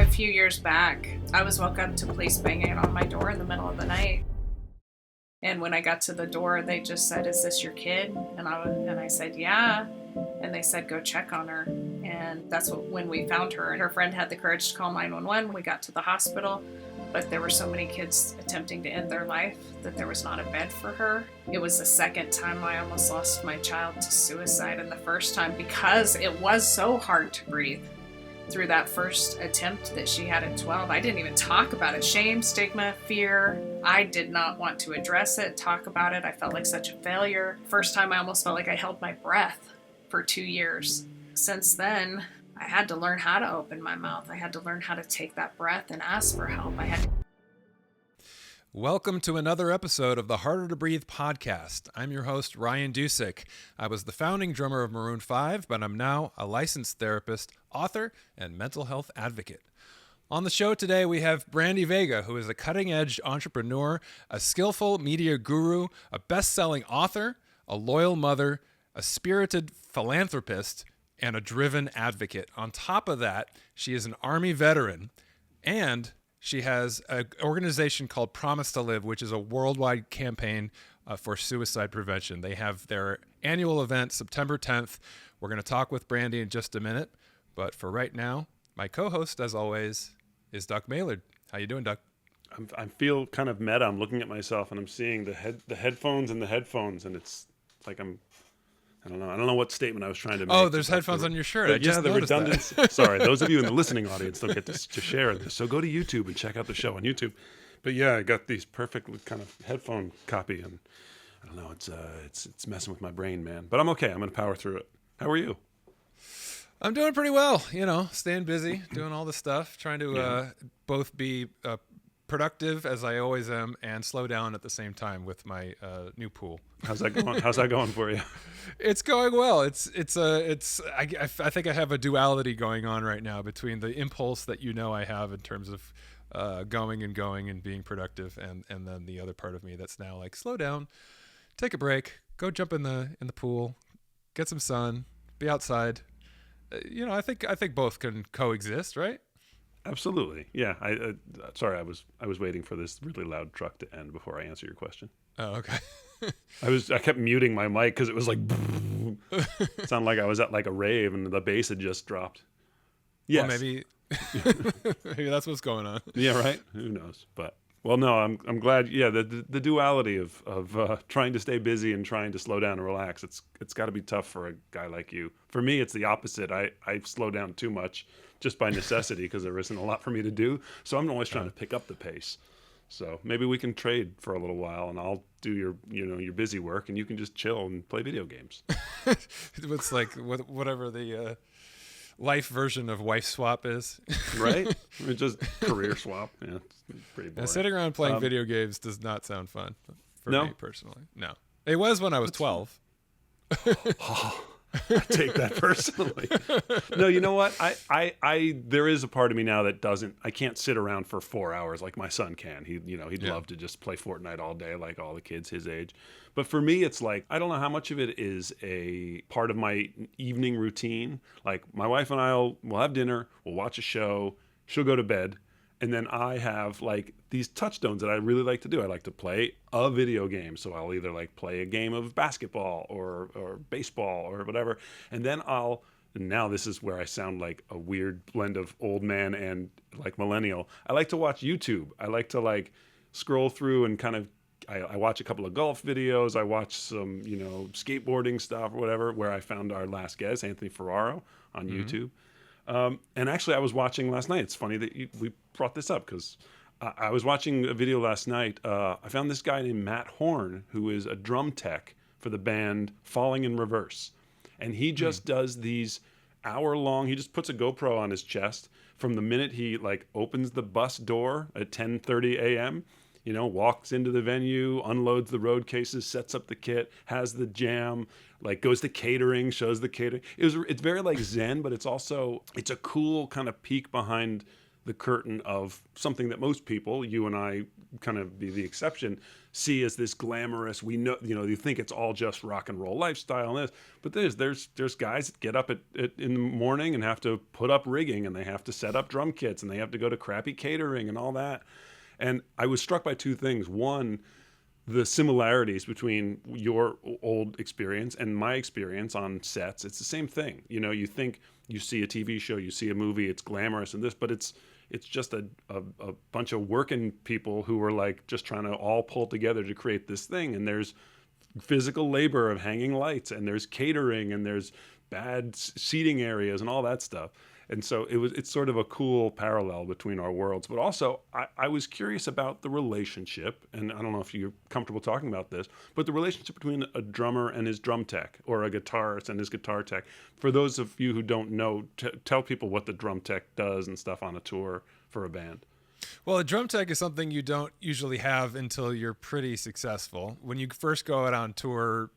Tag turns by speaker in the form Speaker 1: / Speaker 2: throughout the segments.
Speaker 1: few years back, I was woke up to police banging on my door in the middle of the night. And when I got to the door, they just said, "Is this your kid?" And I said, "Yeah." And they said, "Go check on her." And that's when we found her. And her friend had the courage to call 911. We got to the hospital, but there were so many kids attempting to end their life that there was not a bed for her. It was the second time I almost lost my child to suicide, and the first time because it was so hard to breathe through that first attempt that she had at 12. I didn't even talk about it. Shame, stigma, fear. I did not want to address it, talk about it. I felt like such a failure. First time I almost felt like I held my breath for 2 years. Since then, I had to learn how to open my mouth. I had to learn how to take that breath and ask for help.
Speaker 2: Welcome to another episode of the Harder to Breathe podcast. I'm your host, Ryan Dusick. I was the founding drummer of Maroon 5, but I'm now a licensed therapist, author, and mental health advocate. On the show today, we have Brandy Vega, who is a cutting-edge entrepreneur, a skillful media guru, a best-selling author, a loyal mother, a spirited philanthropist, and a driven advocate. On top of that, she is an Army veteran, and she has an organization called Promise to Live, which is a worldwide campaign for suicide prevention. They have their annual event September 10th. We're going to talk with Brandy in just a minute. But for right now, my co-host, as always, is Duck Maylard. How you doing, Duck?
Speaker 3: I feel kind of meta. I'm looking at myself and I'm seeing the headphones and the headphones, and it's like I don't know what statement I was trying to make.
Speaker 2: Oh, there's headphones on your shirt. I just
Speaker 3: the
Speaker 2: noticed
Speaker 3: redundancy.
Speaker 2: That.
Speaker 3: Sorry, those of you in the listening audience don't get to share this. So go to YouTube and check out the show on YouTube. But yeah, I got these perfect kind of headphone copy, and I don't know, it's messing with my brain, man. But I'm okay. I'm going to power through it. How are you?
Speaker 2: I'm doing pretty well. Staying busy, doing all the stuff, trying to both be productive as I always am and slow down at the same time with my new pool.
Speaker 3: How's that going? How's that going for you?
Speaker 2: It's going well. I think I have a duality going on right now between the impulse that I have in terms of going and being productive, and then the other part of me that's now like, slow down, take a break, go jump in the pool, get some sun, be outside. I think both can coexist, right?
Speaker 3: Absolutely. Yeah. Sorry, I was waiting for this really loud truck to end before I answer your question.
Speaker 2: Oh, okay.
Speaker 3: I kept muting my mic because it was like it sounded like I was at like a rave and the bass had just dropped. Yes.
Speaker 2: Well, maybe that's what's going on.
Speaker 3: Yeah, right. Who knows? But well, no, I'm glad. Yeah, the duality of trying to stay busy and trying to slow down and relax. It's got to be tough for a guy like you. For me, it's the opposite. I slow down too much just by necessity because there isn't a lot for me to do. So I'm always trying to pick up the pace. So maybe we can trade for a little while, and I'll do your busy work, and you can just chill and play video games.
Speaker 2: It's like whatever the life version of wife swap is,
Speaker 3: right? It's just career swap. Yeah, it's pretty boring.
Speaker 2: Now, sitting around playing video games does not sound fun for me personally. No, it was when I was 12.
Speaker 3: I take that personally. No, you know what? I there is a part of me now that I can't sit around for 4 hours like my son can. He'd love to just play Fortnite all day like all the kids his age. But for me, it's like, I don't know how much of it is a part of my evening routine. Like my wife and we'll have dinner, we'll watch a show, she'll go to bed. And then I have like these touchstones that I really like to do. I like to play a video game. So I'll either like play a game of basketball or baseball or whatever. And then now this is where I sound like a weird blend of old man and like millennial. I like to watch YouTube. I like to like scroll through and kind of, I watch a couple of golf videos. I watch some, skateboarding stuff or whatever, where I found our last guest, Anthony Ferraro, on YouTube. And actually, I was watching last night. It's funny that we brought this up because I was watching a video last night. I found this guy named Matt Horn, who is a drum tech for the band Falling in Reverse. And he just does these hour-long, he just puts a GoPro on his chest from the minute he like opens the bus door at 10:30 a.m., walks into the venue, unloads the road cases, sets up the kit, has the jam, like goes to catering, shows the catering. It's very like Zen, but it's a cool kind of peek behind the curtain of something that most people, you and I kind of be the exception, see as this glamorous, we know, you think it's all just rock and roll lifestyle and this, but there's guys that get up in the morning and have to put up rigging, and they have to set up drum kits, and they have to go to crappy catering and all that. And I was struck by two things. One, the similarities between your old experience and my experience on sets. It's the same thing. You think you see a TV show, you see a movie, it's glamorous and this, but it's just a bunch of working people who are like just trying to all pull together to create this thing. And there's physical labor of hanging lights, and there's catering, and there's bad seating areas and all that stuff. And so it's sort of a cool parallel between our worlds. But also, I was curious about the relationship, and I don't know if you're comfortable talking about this, but the relationship between a drummer and his drum tech, or a guitarist and his guitar tech. For those of you who don't know, tell people what the drum tech does and stuff on a tour for a band.
Speaker 2: Well, a drum tech is something you don't usually have until you're pretty successful. When you first go out on tour,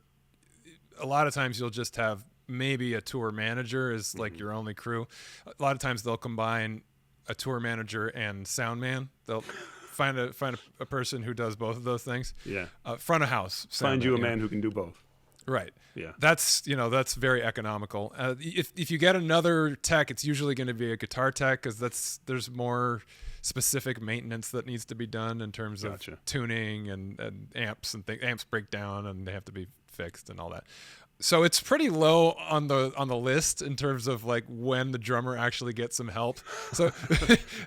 Speaker 2: a lot of times you'll just have maybe a tour manager is like your only crew. A lot of times they'll combine a tour manager and sound man. They'll find a person who does both of those things.
Speaker 3: Yeah.
Speaker 2: Front of house.
Speaker 3: Find you a man who can do both.
Speaker 2: Right.
Speaker 3: Yeah.
Speaker 2: That's very economical. If you get another tech, it's usually going to be a guitar tech, because there's more specific maintenance that needs to be done in terms of tuning and amps and amps break down and they have to be fixed and all that. So it's pretty low on the list in terms of like when the drummer actually gets some help. So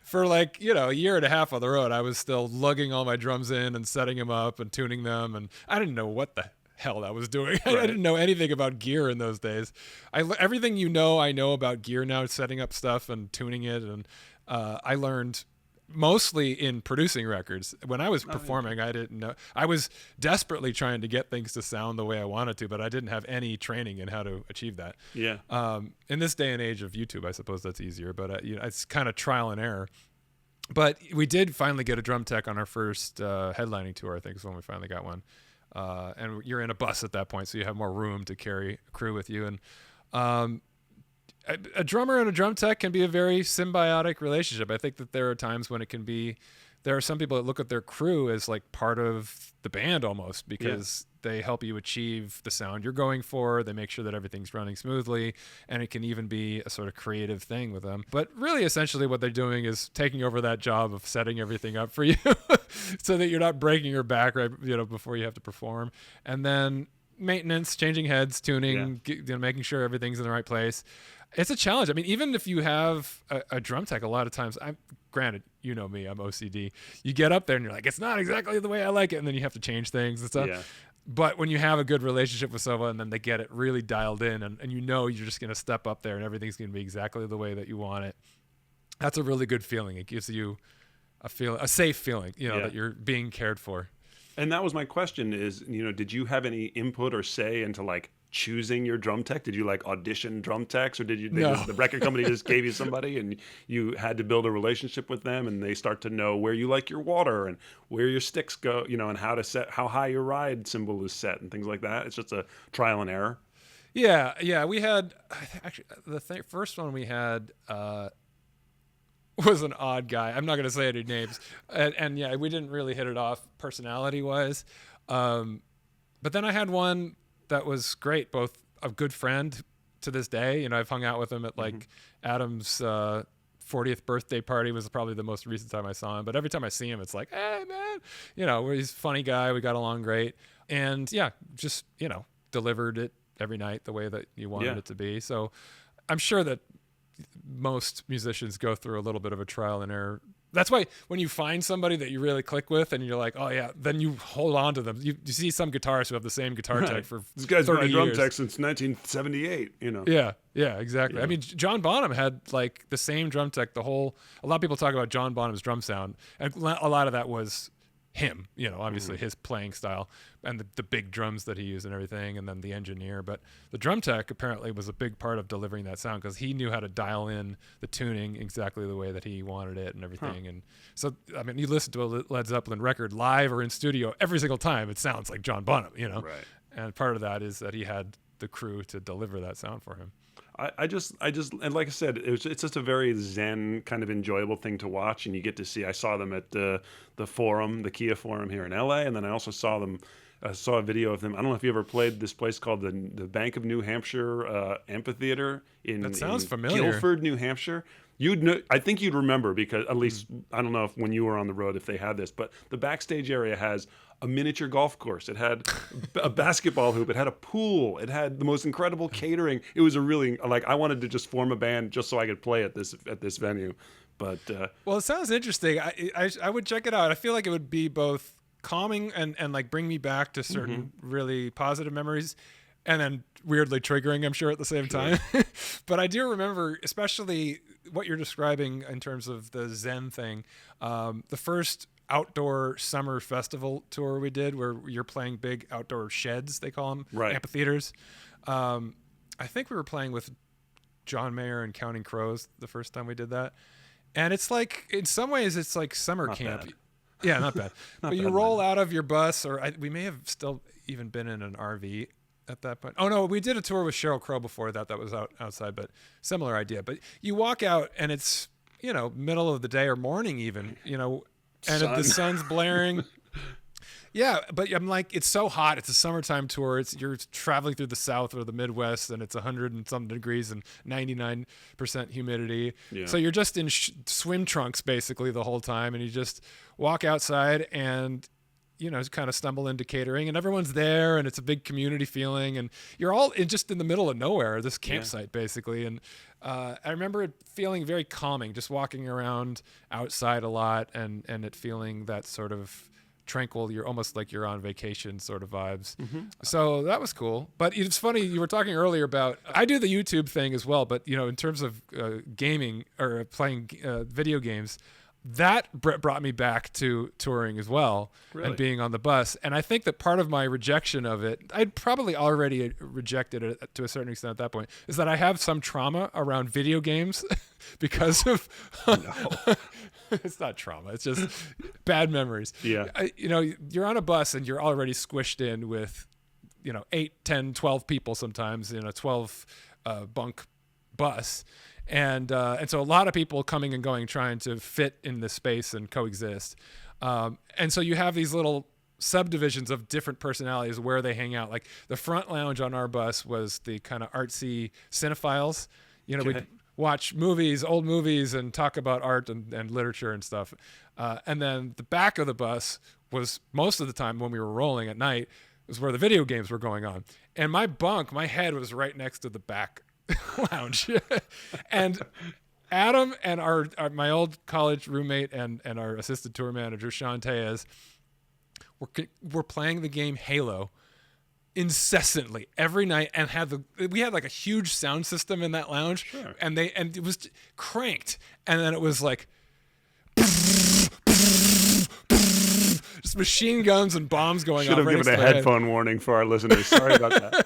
Speaker 2: for like, a year and a half on the road, I was still lugging all my drums in and setting them up and tuning them. And I didn't know what the hell I was doing. Right. I didn't know anything about gear in those days. Everything I know about gear now, setting up stuff and tuning it. And I learned mostly in producing records. When I was performing, I didn't know. I was desperately trying to get things to sound the way I wanted to, but I didn't have any training in how to achieve that.
Speaker 3: Yeah.
Speaker 2: In this day and age of YouTube, I suppose that's easier, but it's kind of trial and error. But we did finally get a drum tech on our first headlining tour, I think is when we finally got one. And you're in a bus at that point, so you have more room to carry a crew with you. And a drummer and a drum tech can be a very symbiotic relationship. I think that there are times when there are some people that look at their crew as like part of the band almost, because they help you achieve the sound you're going for. They make sure that everything's running smoothly, and it can even be a sort of creative thing with them. But really, essentially what they're doing is taking over that job of setting everything up for you so that you're not breaking your back right, before you have to perform. And then maintenance, changing heads, tuning, making sure everything's in the right place. It's a challenge. I mean, even if you have a drum tech, a lot of times, granted, you know me, I'm OCD. You get up there and you're like, it's not exactly the way I like it. And then you have to change things and stuff. Yeah. But when you have a good relationship with someone and then they get it really dialed in and you're just going to step up there and everything's going to be exactly the way that you want it, that's a really good feeling. It gives you a safe feeling, that you're being cared for.
Speaker 3: And that was my question is, did you have any input or say into like choosing your drum tech? Did you like audition drum techs, or did you the record company just gave you somebody and you had to build a relationship with them and they start to know where you like your water and where your sticks go, and how to set, how high your ride cymbal is set and things like that? It's just a trial and error.
Speaker 2: Yeah. We had, actually, the first one we had was an odd guy. I'm not going to say any names. And yeah, we didn't really hit it off personality-wise. But then I had one that was great, both a good friend to this day. I've hung out with him at like Adam's 40th birthday party was probably the most recent time I saw him. But every time I see him, it's like, hey, man, he's a funny guy. We got along great. And yeah, just, delivered it every night the way that you wanted it to be. So I'm sure that most musicians go through a little bit of a trial and error. That's why when you find somebody that you really click with and you're like, oh yeah, then you hold on to them. You see some guitarists who have the same guitar tech for 30 years.
Speaker 3: This guy's been a drum tech since 1978,
Speaker 2: Yeah, exactly. I mean, John Bonham had like the same drum tech a lot of people talk about John Bonham's drum sound, and a lot of that was him, obviously his playing style and the big drums that he used and everything, and then the engineer. But the drum tech apparently was a big part of delivering that sound because he knew how to dial in the tuning exactly the way that he wanted it and everything. And so, I mean, you listen to a Led Zeppelin record live or in studio, every single time it sounds like John Bonham,
Speaker 3: Right.
Speaker 2: And part of that is that he had the crew to deliver that sound for him.
Speaker 3: And like I said, it's just a very zen kind of enjoyable thing to watch, and you get to see. I saw them at the forum, the Kia Forum here in LA, and then I also saw them. Saw a video of them. I don't know if you ever played this place called the Bank of New Hampshire Amphitheater
Speaker 2: That sounds
Speaker 3: in
Speaker 2: familiar.
Speaker 3: Guilford, New Hampshire. You'd know, I think you'd remember because at least I don't know if when you were on the road if they had this, but the backstage area has a miniature golf course. It had a basketball hoop. It had a pool. It had the most incredible catering. It was a really like I wanted to just form a band just so I could play at this venue. But
Speaker 2: Well, it sounds interesting. I would check it out. I feel like it would be both calming and like bring me back to certain really positive memories, and then weirdly triggering, I'm sure, at the same time. But I do remember, especially what you're describing in terms of the Zen thing, the first outdoor summer festival tour we did where you're playing big outdoor sheds, they call them,
Speaker 3: Right.
Speaker 2: amphitheaters. I think we were playing with John Mayer and Counting Crows the first time we did that. And it's like, in some ways, it's like summer
Speaker 3: Not
Speaker 2: camp.
Speaker 3: bad.
Speaker 2: Yeah, not bad.
Speaker 3: Not
Speaker 2: But you
Speaker 3: bad,
Speaker 2: roll
Speaker 3: man.
Speaker 2: out of your bus, or we may have still even been in an RV at that point. Oh no, we did a tour with Sheryl Crow before that. That was outside, but similar idea. But you walk out and it's, middle of the day or morning even, and the sun's blaring. Yeah, but I'm like, it's so hot. It's a summertime tour. You're traveling through the South or the Midwest, and it's 100 and some degrees and 99% humidity.
Speaker 3: Yeah.
Speaker 2: So you're just in swim trunks basically the whole time, and you just walk outside and kind of stumble into catering, and everyone's there, and it's a big community feeling, and you're all just in the middle of nowhere, this campsite basically. And I remember it feeling very calming, just walking around outside a lot, and it feeling that sort of tranquil, you're almost like you're on vacation sort of vibes. So that was cool. But it's funny, you were talking earlier about, I do the YouTube thing as well, but in terms of gaming or playing video games, that brought me back to touring as well.
Speaker 3: Really?
Speaker 2: And being on the bus. And I think that part of my rejection of it, I'd probably already rejected it to a certain extent at that point, is that I have some trauma around video games because of it's not trauma, it's just bad memories.
Speaker 3: Yeah.
Speaker 2: You're on a bus and you're already squished in with 8, 10, 12 people sometimes in a 12 bunk bus. And so a lot of people coming and going, trying to fit in this space and coexist. And so you have these little subdivisions of different personalities where they hang out. Like the front lounge on our bus was the kind of artsy cinephiles. We'd watch old movies, and talk about art and literature and stuff. And then the back of the bus was, most of the time when we were rolling at night, was where the video games were going on. And my head was right next to the back lounge. And Adam and my old college roommate and our assistant tour manager, Sean Tellez, were playing the game Halo incessantly every night, and we had like a huge sound system in that lounge.
Speaker 3: Sure.
Speaker 2: And it was cranked, and then it was like just machine guns and bombs going
Speaker 3: Should
Speaker 2: off.
Speaker 3: have
Speaker 2: right
Speaker 3: given
Speaker 2: next
Speaker 3: a
Speaker 2: to my head.
Speaker 3: headphone warning for our listeners. Sorry about that.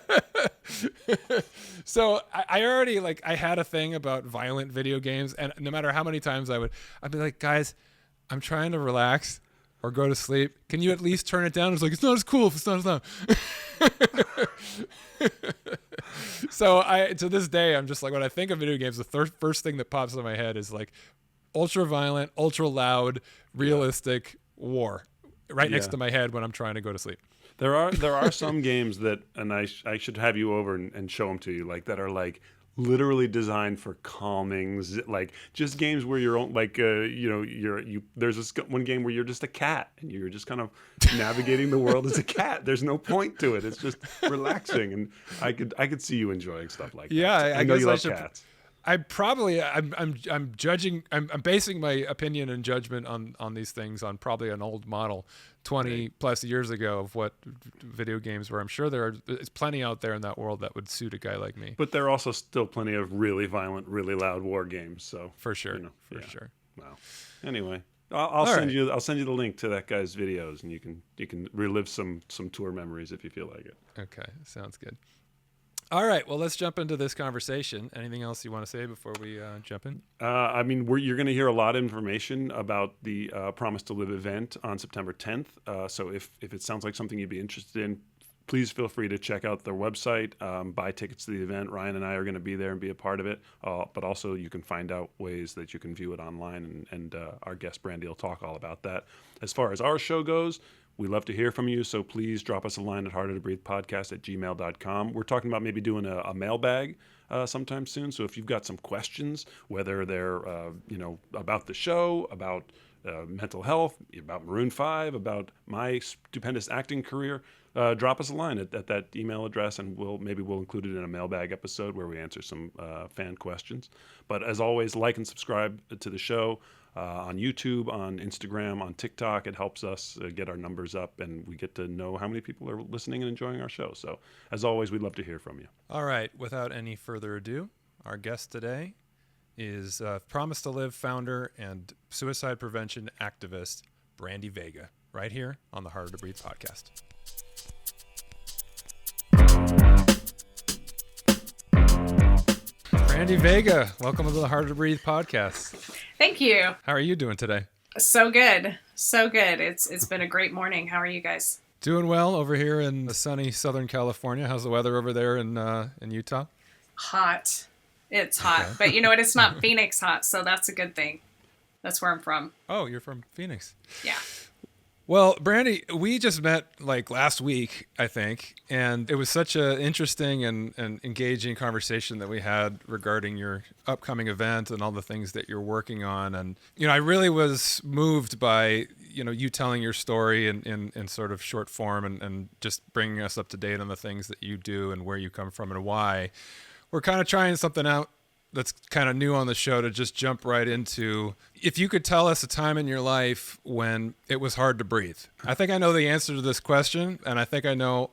Speaker 2: So I already I had a thing about violent video games, and no matter how many times I'd be like, guys, I'm trying to relax or go to sleep. Can you at least turn it down? It's like, it's not as cool if it's not as loud. So to this day, I'm just like, when I think of video games, the first thing that pops in my head is like ultra violent, ultra loud, realistic war right next to my head when I'm trying to go to sleep.
Speaker 3: There are some games that, and I should have you over and show them to you, like that are like literally designed for calming, like just games where you're like there's one game where you're just a cat and you're just kind of navigating the world as a cat. There's no point to it. It's just relaxing, and I could see you enjoying stuff like that.
Speaker 2: Yeah,
Speaker 3: I know
Speaker 2: guess
Speaker 3: you
Speaker 2: I
Speaker 3: love
Speaker 2: should.
Speaker 3: cats.
Speaker 2: I'm judging. I'm basing my opinion and judgment on these things on probably an old model, 20 plus years ago, of what video games were. I'm sure there's plenty out there in that world that would suit a guy like me.
Speaker 3: But there are also still plenty of really violent, really loud war games. So
Speaker 2: For sure.
Speaker 3: Sure. Wow. Anyway, I'll send you the link to that guy's videos, and you can relive some tour memories if you feel like it.
Speaker 2: Okay, sounds good. All right, well, let's jump into this conversation. Anything else you want to say before we jump in?
Speaker 3: You're going to hear a lot of information about the Promise to Live event on September 10th. So if it sounds like something you'd be interested in, please feel free to check out their website, buy tickets to the event. Ryan and I are going to be there and be a part of it. But also you can find out ways that you can view it online, and our guest Brandy will talk all about that. As far as our show goes, we love to hear from you, so please drop us a line at hardertobreathepodcast@gmail.com. We're talking about maybe doing a mailbag sometime soon. So if you've got some questions, whether they're about the show, about mental health, about Maroon 5, about my stupendous acting career, drop us a line at that email address, and we'll include it in a mailbag episode where we answer some fan questions. But as always, like and subscribe to the show on YouTube, on Instagram, on TikTok. It helps us get our numbers up, and we get to know how many people are listening and enjoying our show. So as always, we'd love to hear from you.
Speaker 2: All right, without any further ado, our guest today is Promise to Live founder and suicide prevention activist Brandy Vega, right here on the Harder to Breathe podcast. Brandy Vega, welcome to the Harder to Breathe podcast.
Speaker 1: Thank you.
Speaker 2: How are you doing today?
Speaker 1: So good. So good. It's been a great morning. How are you guys?
Speaker 2: Doing well over here in the sunny Southern California. How's the weather over there in Utah?
Speaker 1: Hot. It's hot. Okay. But you know what? It's not Phoenix hot, so that's a good thing. That's where I'm from.
Speaker 2: Oh, you're from Phoenix.
Speaker 1: Yeah.
Speaker 2: Well, Brandy, we just met like last week, I think, and it was such an interesting and engaging conversation that we had regarding your upcoming event and all the things that you're working on. And, I really was moved by, you telling your story in sort of short form and just bringing us up to date on the things that you do and where you come from and why. We're kind of trying something out that's kind of new on the show to just jump right into. If you could tell us a time in your life when it was hard to breathe. I think I know the answer to this question, and I think I know,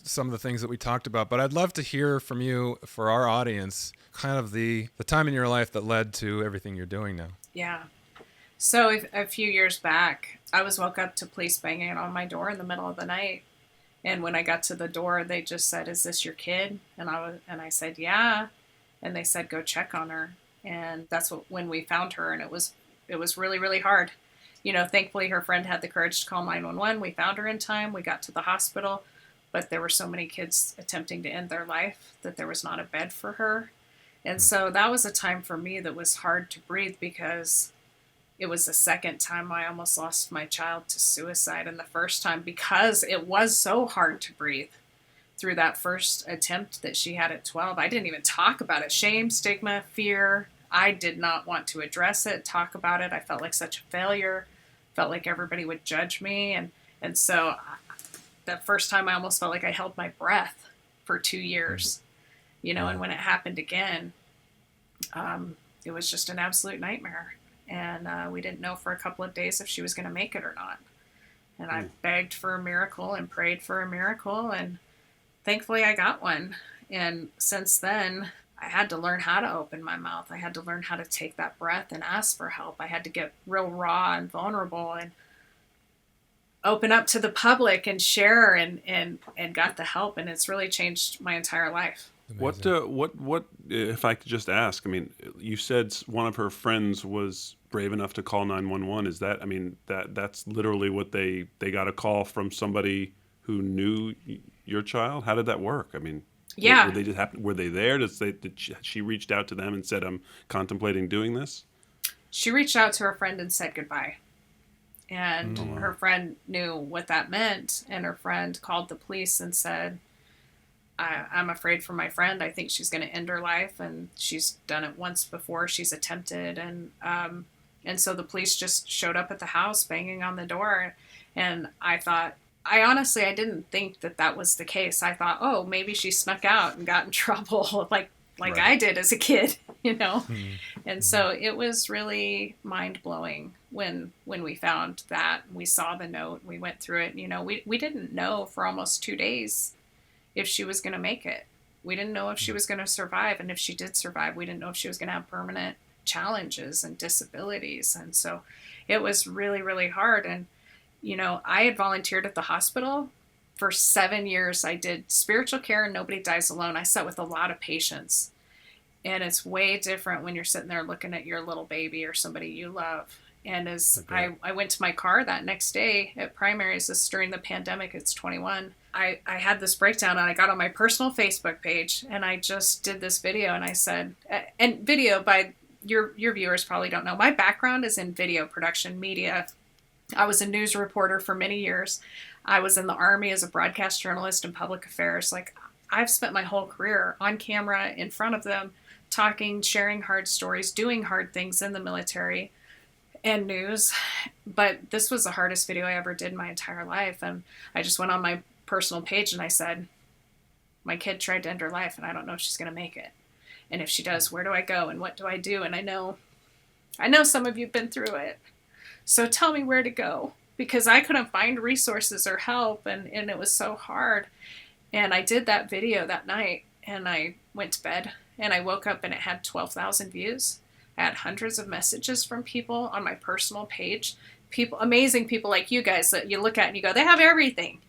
Speaker 2: some of the things that we talked about, but I'd love to hear from you, for our audience, kind of the time in your life that led to everything you're doing now.
Speaker 1: Yeah. So a few years back, I was woke up to police banging on my door in the middle of the night. And when I got to the door, they just said, "Is this your kid?" And I said, "Yeah." And they said, "Go check on her." And that's when we found her. And it was really, really hard. Thankfully her friend had the courage to call 911. We found her in time. We got to the hospital, but there were so many kids attempting to end their life that there was not a bed for her. And so that was a time for me that was hard to breathe, because it was the second time I almost lost my child to suicide. And the first time, because it was so hard to breathe through that first attempt that she had at 12. I didn't even talk about it. Shame, stigma, fear. I did not want to address it, talk about it. I felt like such a failure, felt like everybody would judge me. And so that first time I almost felt like I held my breath for 2 years, and when it happened again, it was just an absolute nightmare. And we didn't know for a couple of days if she was going to make it or not. And I begged for a miracle and prayed for a miracle, and thankfully I got one. And since then, I had to learn how to open my mouth. I had to learn how to take that breath and ask for help. I had to get real raw and vulnerable and open up to the public and share and got the help. And it's really changed my entire life.
Speaker 3: Amazing. What, if I could just ask, you said one of her friends was brave enough to call 911. Is that, that's literally what they got a call from somebody who knew your child? How did that work?
Speaker 1: Yeah.
Speaker 3: Were they there? Did she reached out to them and said, "I'm contemplating doing this"?
Speaker 1: She reached out to her friend and said goodbye. And her friend knew what that meant. And her friend called the police and said, I'm afraid for my friend. I think she's going to end her life. And she's done it once before. She's attempted. And so the police just showed up at the house banging on the door. And I thought, I didn't think that was the case. I thought, oh, maybe she snuck out and got in trouble like right. I did as a kid, Mm-hmm. And so it was really mind-blowing when we found that. We saw the note, we went through it. We didn't know for almost 2 days if she was going to make it. We didn't know if she was going to survive. And if she did survive, we didn't know if she was going to have permanent challenges and disabilities. And so it was really, really hard. And I had volunteered at the hospital for 7 years. I did spiritual care and Nobody Dies Alone. I sat with a lot of patients. And it's way different when you're sitting there looking at your little baby or somebody you love. And as
Speaker 3: Okay.
Speaker 1: I went to my car that next day at primaries, this during the pandemic, it's 21. I had this breakdown and I got on my personal Facebook page and I just did this video and I said, and video by your viewers probably don't know, my background is in video production media. I was a news reporter for many years. I was in the Army as a broadcast journalist and public affairs. Like I've spent my whole career on camera in front of them, talking, sharing hard stories, doing hard things in the military and news. But this was the hardest video I ever did in my entire life. And I just went on my personal page and I said, my kid tried to end her life and I don't know if she's going to make it. And if she does, where do I go and what do I do? And I know some of you've been through it. So tell me where to go, because I couldn't find resources or help and it was so hard. And I did that video that night and I went to bed and I woke up and it had 12,000 views. I had hundreds of messages from people on my personal page. People, amazing people like you guys that you look at and you go, they have everything.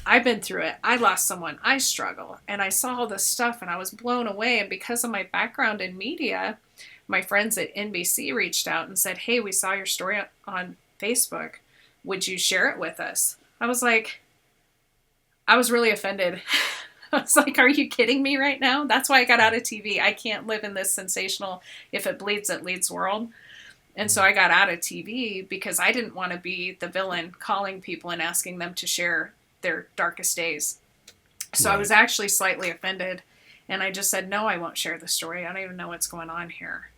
Speaker 1: I've been through it. I lost someone. I struggle. And I saw all this stuff and I was blown away. And because of my background in media, my friends at NBC reached out and said, hey, we saw your story on Facebook. Would you share it with us? I was really offended. I was like, are you kidding me right now? That's why I got out of TV. I can't live in this sensational, if it bleeds, it leads world. And so I got out of TV because I didn't want to be the villain calling people and asking them to share their darkest days. So I was actually slightly offended. And I just said, no, I won't share the story. I don't even know what's going on here.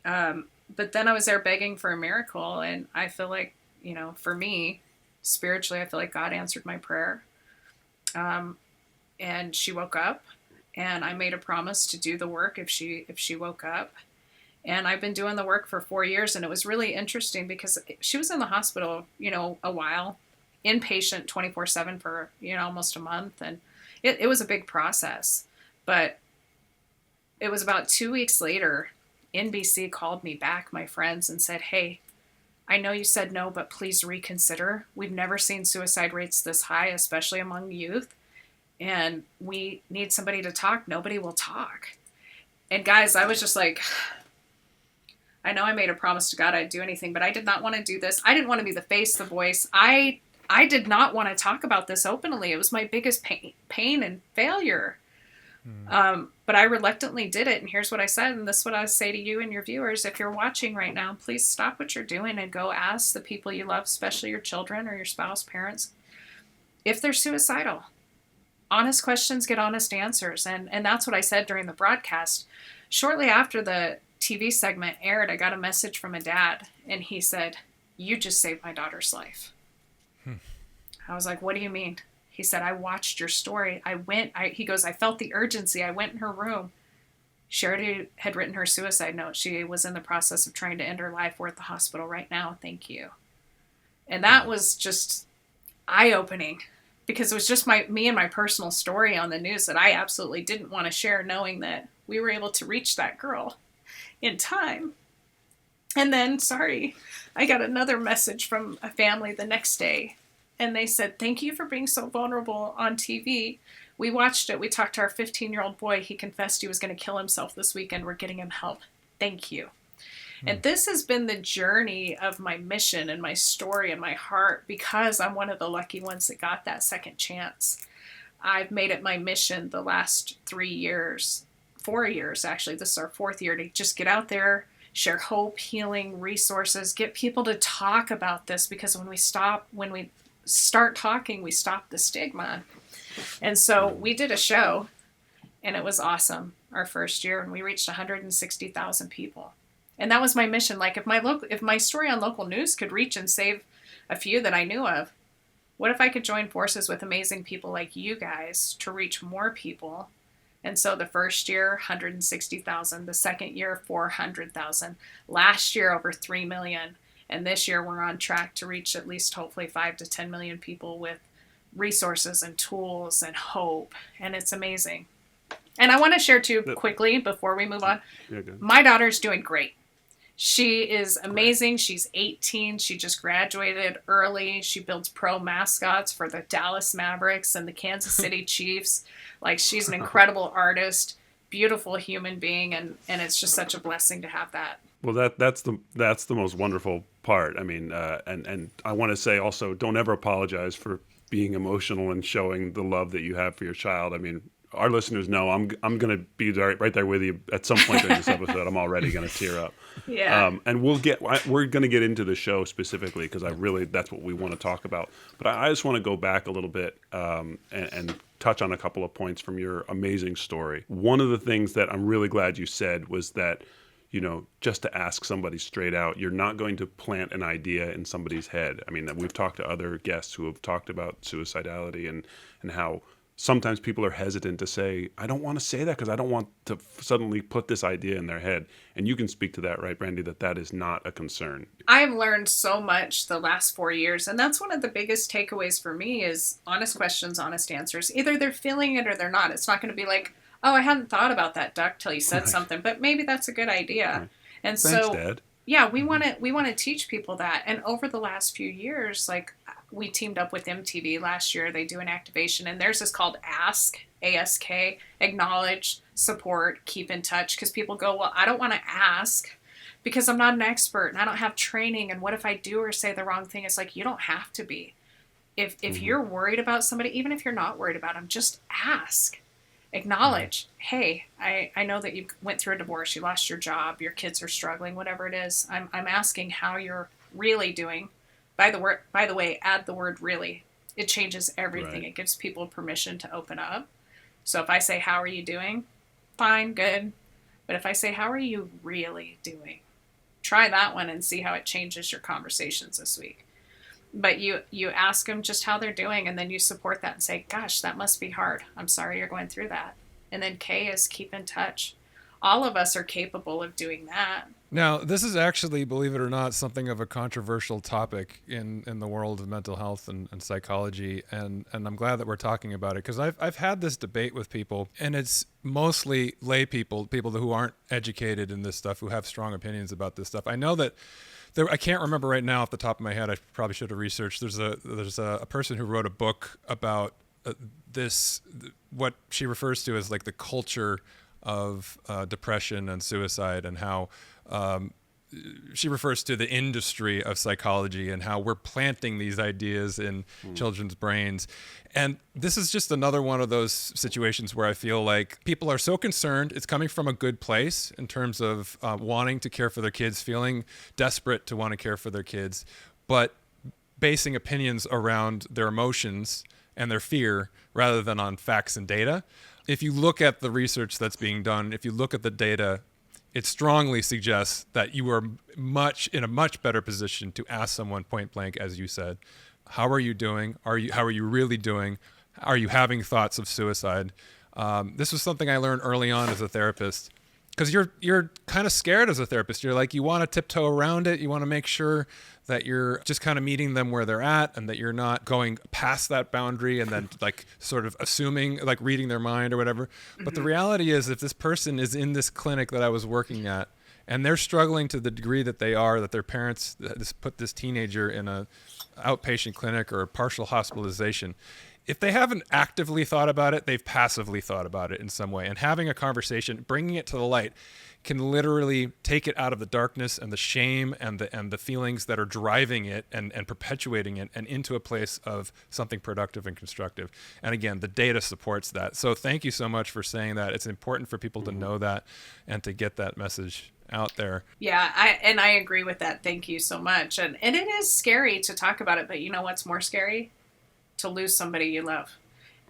Speaker 1: But then I was there begging for a miracle. And I feel like, for me, spiritually, I feel like God answered my prayer. And she woke up and I made a promise to do the work if she woke up. And I've been doing the work for 4 years. And it was really interesting because she was in the hospital, a while, inpatient 24/7 for, almost a month. And it was a big process. But it was about 2 weeks later, NBC called me back, my friends, and said, hey, I know you said no, but please reconsider. We've never seen suicide rates this high, especially among youth. And we need somebody to talk. Nobody will talk. And guys, I was just like, I know I made a promise to God I'd do anything, but I did not want to do this. I didn't want to be the face, the voice. I did not want to talk about this openly. It was my biggest pain and failure. But I reluctantly did it. And here's what I said. And this is what I say to you and your viewers. If you're watching right now, please stop what you're doing and go ask the people you love, especially your children or your spouse, parents, if they're suicidal. Honest questions get honest answers. And that's what I said during the broadcast. Shortly after the TV segment aired, I got a message from a dad. And he said, you just saved my daughter's life. I was like, what do you mean? He said, I watched your story. He goes, I felt the urgency. I went in her room. She already had written her suicide note. She was in the process of trying to end her life. We're at the hospital right now. Thank you. And that was just eye-opening because it was just me and my personal story on the news that I absolutely didn't want to share, knowing that we were able to reach that girl in time. And then, I got another message from a family the next day. And they said, thank you for being so vulnerable on TV. We watched it. We talked to our 15-year-old boy. He confessed he was going to kill himself this weekend. We're getting him help. Thank you. And this has been the journey of my mission and my story and my heart because I'm one of the lucky ones that got that second chance. I've made it my mission the last 3 years, 4 years actually. This is our 4th year to just get out there, share hope, healing, resources, get people to talk about this because when we start talking, we stop the stigma. And so we did a show and it was awesome our first year and we reached 160,000 people. And that was my mission. Like if my story on local news could reach and save a few that I knew of, what if I could join forces with amazing people like you guys to reach more people? And so the first year, 160,000, the second year, 400,000, last year over 3 million. And this year we're on track to reach at least hopefully 5 to 10 million people with resources and tools and hope. And it's amazing. And I want to share too quickly before we move on. My daughter's doing great. She is amazing. She's 18. She just graduated early. She builds pro mascots for the Dallas Mavericks and the Kansas City Chiefs. Like she's an incredible artist, beautiful human being. And it's just such a blessing to have that
Speaker 3: Well, that's the most wonderful part. I mean, and I want to say also, don't ever apologize for being emotional and showing the love that you have for your child. I mean, our listeners know I'm going to be right there with you at some point during this episode. I'm already going to tear up.
Speaker 1: Yeah.
Speaker 3: And we're going to get into the show specifically because that's what we want to talk about. But I just want to go back a little bit and touch on a couple of points from your amazing story. One of the things that I'm really glad you said was that, just to ask somebody straight out, you're not going to plant an idea in somebody's head. I mean, we've talked to other guests who have talked about suicidality and how sometimes people are hesitant to say, I don't want to say that because I don't want to suddenly put this idea in their head. And you can speak to that, right, Brandy, that is not a concern.
Speaker 1: I've learned so much the last 4 years, and that's one of the biggest takeaways for me is honest questions, honest answers. Either they're feeling it or they're not. It's not going to be like, oh, I hadn't thought about that, Duck, till you said something, but maybe that's a good idea.
Speaker 3: Right.
Speaker 1: And
Speaker 3: Thanks,
Speaker 1: so,
Speaker 3: Dad.
Speaker 1: yeah, we want to teach people that. And over the last few years, like we teamed up with MTV last year. They do an activation, and theirs is called Ask, ASK, acknowledge, support, keep in touch. Because people go, well, I don't want to ask because I'm not an expert and I don't have training. And what if I do or say the wrong thing? It's like, you don't have to be. If you're worried about somebody, even if you're not worried about them, just ask. Acknowledge, hey, I know that you went through a divorce, you lost your job, your kids are struggling, whatever it is. I'm asking how you're really doing. By the way, add the word really. It changes everything.
Speaker 3: Right.
Speaker 1: It gives people permission to open up. So if I say, how are you doing? Fine, good. But if I say, how are you really doing? Try that one and see how it changes your conversations this week. But you ask them just how they're doing, and then you support that and say, gosh, that must be hard. I'm sorry you're going through that. And then K is keep in touch. All of us are capable of doing that.
Speaker 2: Now, this is actually, believe it or not, something of a controversial topic in the world of mental health and psychology, and I'm glad that we're talking about it because I've had this debate with people, and it's mostly lay people who aren't educated in this stuff, who have strong opinions about this stuff. I know that I can't remember right now off the top of my head. I probably should have researched. There's a person who wrote a book about what she refers to as like the culture of depression and suicide, and how she refers to the industry of psychology and how we're planting these ideas in children's brains. And this is just another one of those situations where I feel like people are so concerned. It's coming from a good place in terms of wanting to care for their kids, feeling desperate to want to care for their kids, but basing opinions around their emotions and their fear rather than on facts and data. If you look at the research that's being done, if you look at the data, it strongly suggests that you are in a much better position to ask someone point blank, as you said, how are you doing? How are you really doing? Are you having thoughts of suicide? This was something I learned early on as a therapist, because you're kind of scared as a therapist. You're like, you want to tiptoe around it. You want to make sure that you're just kind of meeting them where they're at and that you're not going past that boundary and then like sort of assuming, like reading their mind or whatever. But the reality is, if this person is in this clinic that I was working at and they're struggling to the degree that they are, that their parents put this teenager in a outpatient clinic or a partial hospitalization, if they haven't actively thought about it, they've passively thought about it in some way. And having a conversation, bringing it to the light, can literally take it out of the darkness and the shame and the feelings that are driving it and perpetuating it, and into a place of something productive and constructive. And again, the data supports that. So thank you so much for saying that. It's important for people to know that and to get that message out there.
Speaker 1: Yeah, I agree with that. Thank you so much. And it is scary to talk about it, but you know what's more scary? To lose somebody you love.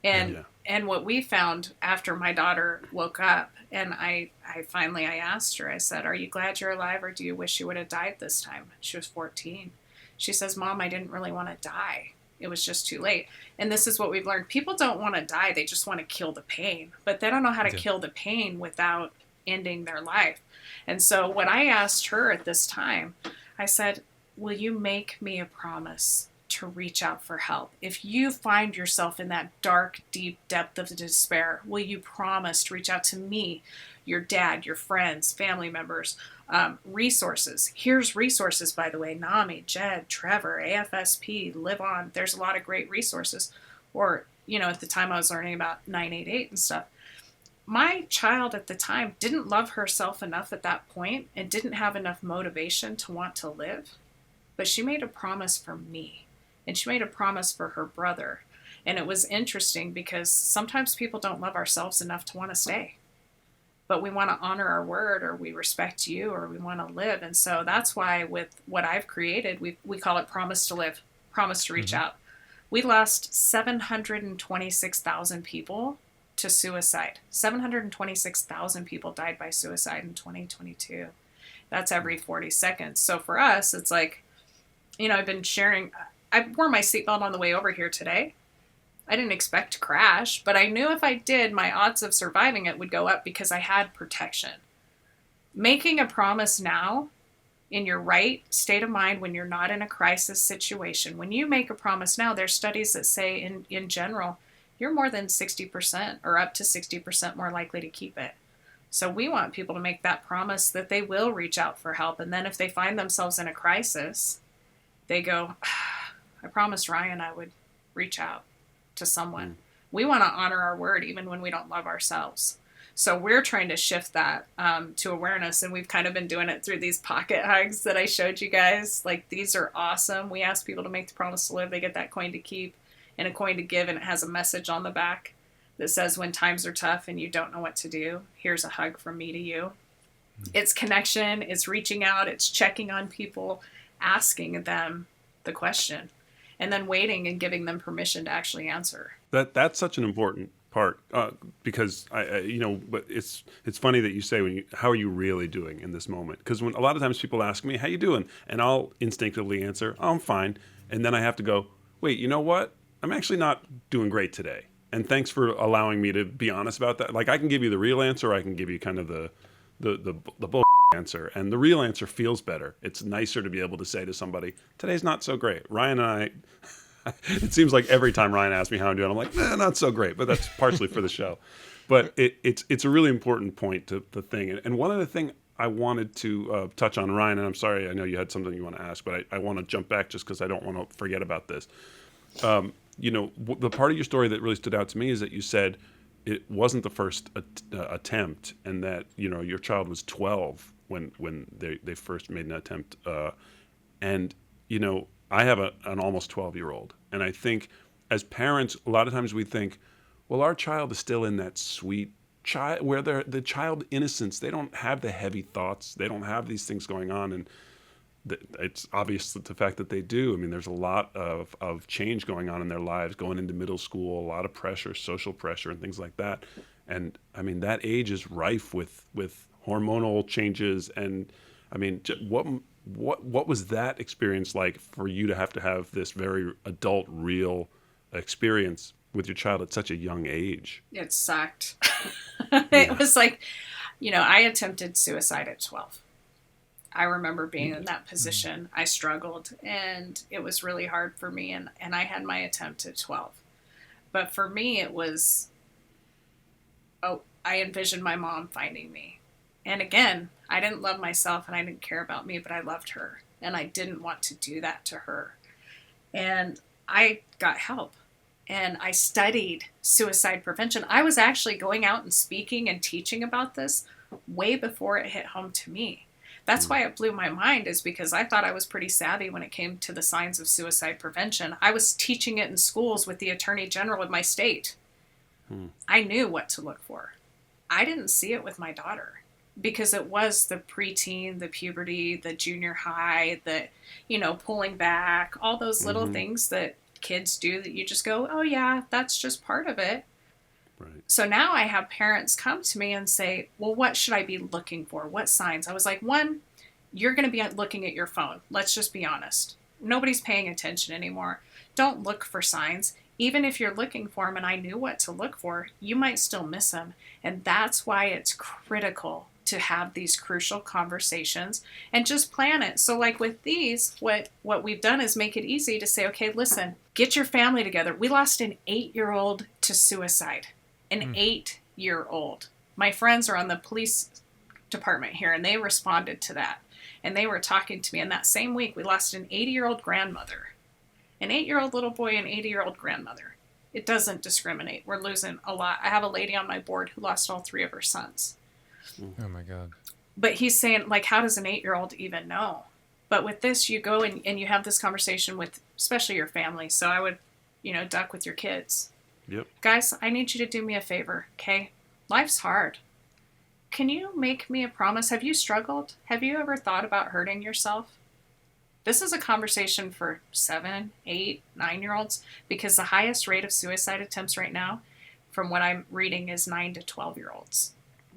Speaker 1: And what we found after my daughter woke up, and I finally asked her, I said, are you glad you're alive, or do you wish you would have died this time? She was 14. She says, Mom, I didn't really want to die. It was just too late. And this is what we've learned. People don't want to die. They just want to kill the pain. But they don't know how to kill the pain without ending their life. And so what I asked her at this time, I said, will you make me a promise to reach out for help? If you find yourself in that dark, deep depth of despair, will you promise to reach out to me, your dad, your friends, family members, resources? Here's resources, by the way: NAMI, JED, Trevor, AFSP, Live On. There's a lot of great resources. Or, at the time I was learning about 988 and stuff. my child at the time didn't love herself enough at that point and didn't have enough motivation to want to live. But she made a promise for me, and she made a promise for her brother. And it was interesting because sometimes people don't love ourselves enough to want to stay. But we want to honor our word, or we respect you, or we want to live. And so that's why with what I've created, we call it Promise to Live, Promise to Reach Out. We lost 726,000 people to suicide. 726,000 people died by suicide in 2022. That's every 40 seconds. So for us, it's like, I've been sharing, I wore my seatbelt on the way over here today. I didn't expect to crash, but I knew if I did, my odds of surviving it would go up because I had protection. Making a promise now in your right state of mind when you're not in a crisis situation, when you make a promise now, there's studies that say in general, you're more than 60% or up to 60% more likely to keep it. So we want people to make that promise that they will reach out for help. And then if they find themselves in a crisis, they go, I promised Ryan I would reach out to someone. We want to honor our word even when we don't love ourselves. So we're trying to shift that to awareness, and we've kind of been doing it through these pocket hugs that I showed you guys. Like, these are awesome. We ask people to make the promise to live. They get that coin to keep and a coin to give, and it has a message on the back that says, when times are tough and you don't know what to do, here's a hug from me to you. It's connection, it's reaching out, it's checking on people, asking them the question, and then waiting and giving them permission to actually answer.
Speaker 3: That's such an important part because but it's funny that you say how are you really doing in this moment? Because when a lot of times people ask me, how you doing? And I'll instinctively answer, oh, I'm fine. And then I have to go, wait, you know what? I'm actually not doing great today. And thanks for allowing me to be honest about that. Like, I can give you the real answer, or I can give you kind of the bull answer, and the real answer feels better. It's nicer to be able to say to somebody, today's not so great. Ryan and I, it seems like every time Ryan asks me how I'm doing, I'm like, not so great, but that's partially for the show. But it's a really important point to the thing. And one other thing I wanted to touch on, Ryan, and I'm sorry, I know you had something you want to ask, but I want to jump back just because I don't want to forget about this. The part of your story that really stood out to me is that you said it wasn't the first attempt, and that your child was 12 when they first made an attempt, and I have an almost 12-year-old, and I think as parents a lot of times we think, well, our child is still in that sweet child where the child innocence, they don't have the heavy thoughts, they don't have these things going on, and it's obvious the fact that they do. I mean, there's a lot of change going on in their lives, going into middle school, a lot of pressure, social pressure, and things like that. And I mean, that age is rife with hormonal changes. And I mean, what was that experience like for you to have this very adult, real experience with your child at such a young age?
Speaker 1: It sucked. It was like, I attempted suicide at 12. I remember being in that position. I struggled, and it was really hard for me, and I had my attempt at 12. But for me, it was, I envisioned my mom finding me. And again, I didn't love myself, and I didn't care about me, but I loved her, and I didn't want to do that to her. And I got help, and I studied suicide prevention. I was actually going out and speaking and teaching about this way before it hit home to me. That's why it blew my mind, is because I thought I was pretty savvy when it came to the signs of suicide prevention. I was teaching it in schools with the Attorney General of my state. I knew what to look for. I didn't see it with my daughter because it was the preteen, the puberty, the junior high, the, pulling back, all those little things that kids do that you just go, oh yeah, that's just part of it. Right. So now I have parents come to me and say, well, what should I be looking for? What signs? I was like, one, you're going to be looking at your phone. Let's just be honest. Nobody's paying attention anymore. Don't look for signs. Even if you're looking for them and I knew what to look for, you might still miss them. And that's why it's critical to have these crucial conversations and just plan it. So like with these, what we've done is make it easy to say, okay, listen, get your family together. We lost an 8-year-old to suicide. An 8-year-old. My friends are on the police department here, and they responded to that. And they were talking to me. And that same week, we lost an 80-year-old grandmother. An 8-year-old little boy and 80-year-old grandmother. It doesn't discriminate. We're losing a lot. I have a lady on my board who lost all 3 of her sons.
Speaker 2: Oh my God.
Speaker 1: But he's saying, like, how does an 8-year-old even know? But with this, you go and you have this conversation with, especially your family. So I would, duck with your kids.
Speaker 3: Yep.
Speaker 1: Guys, I need you to do me a favor, okay? Life's hard. Can you make me a promise? Have you struggled? Have you ever thought about hurting yourself? This is a conversation for 7, 8, 9-year-olds, because the highest rate of suicide attempts right now, from what I'm reading, is 9 to 12-year-olds.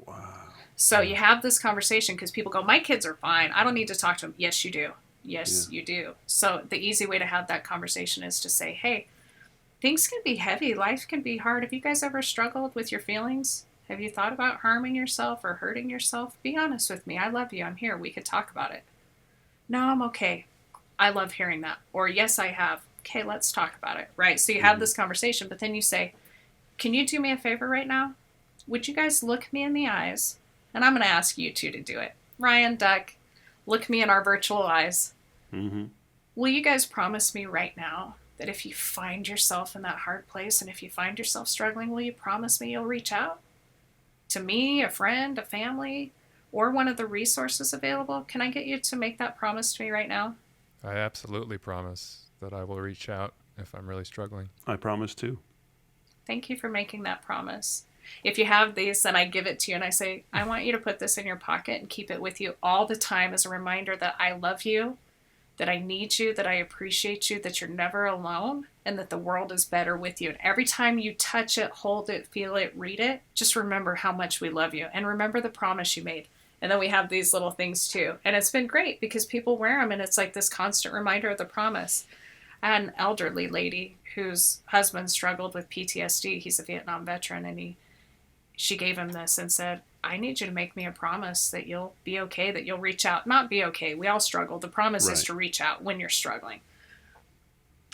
Speaker 3: Wow.
Speaker 1: So you have this conversation because people go, my kids are fine. I don't need to talk to them. Yes, you do. Yes, you do. So the easy way to have that conversation is to say, hey, things can be heavy. Life can be hard. Have you guys ever struggled with your feelings? Have you thought about harming yourself or hurting yourself? Be honest with me. I love you. I'm here. We could talk about it. No, I'm okay. I love hearing that. Or yes, I have. Okay, let's talk about it. Right? So you have this conversation, but then you say, can you do me a favor right now? Would you guys look me in the eyes? And I'm going to ask you two to do it. Ryan, Duck, look me in our virtual eyes.
Speaker 3: Mm-hmm.
Speaker 1: Will you guys promise me right now that if you find yourself in that hard place and if you find yourself struggling, will you promise me you'll reach out to me, a friend, a family, or one of the resources available? Can I get you to make that promise to me right now?
Speaker 2: I absolutely promise that I will reach out if I'm really struggling.
Speaker 3: I promise too.
Speaker 1: Thank you for making that promise. If you have these, then I give it to you and I say, I want you to put this in your pocket and keep it with you all the time as a reminder that I love you, that I need you, that I appreciate you, that you're never alone, and that the world is better with you. And every time you touch it, hold it, feel it, read it, just remember how much we love you and remember the promise you made. And then we have these little things too. And it's been great because people wear them and it's like this constant reminder of the promise. I had an elderly lady whose husband struggled with PTSD. He's a Vietnam veteran, and she gave him this and said, I need you to make me a promise that you'll be okay, that you'll reach out. Not be okay. We all struggle. The promise is to reach out when you're struggling.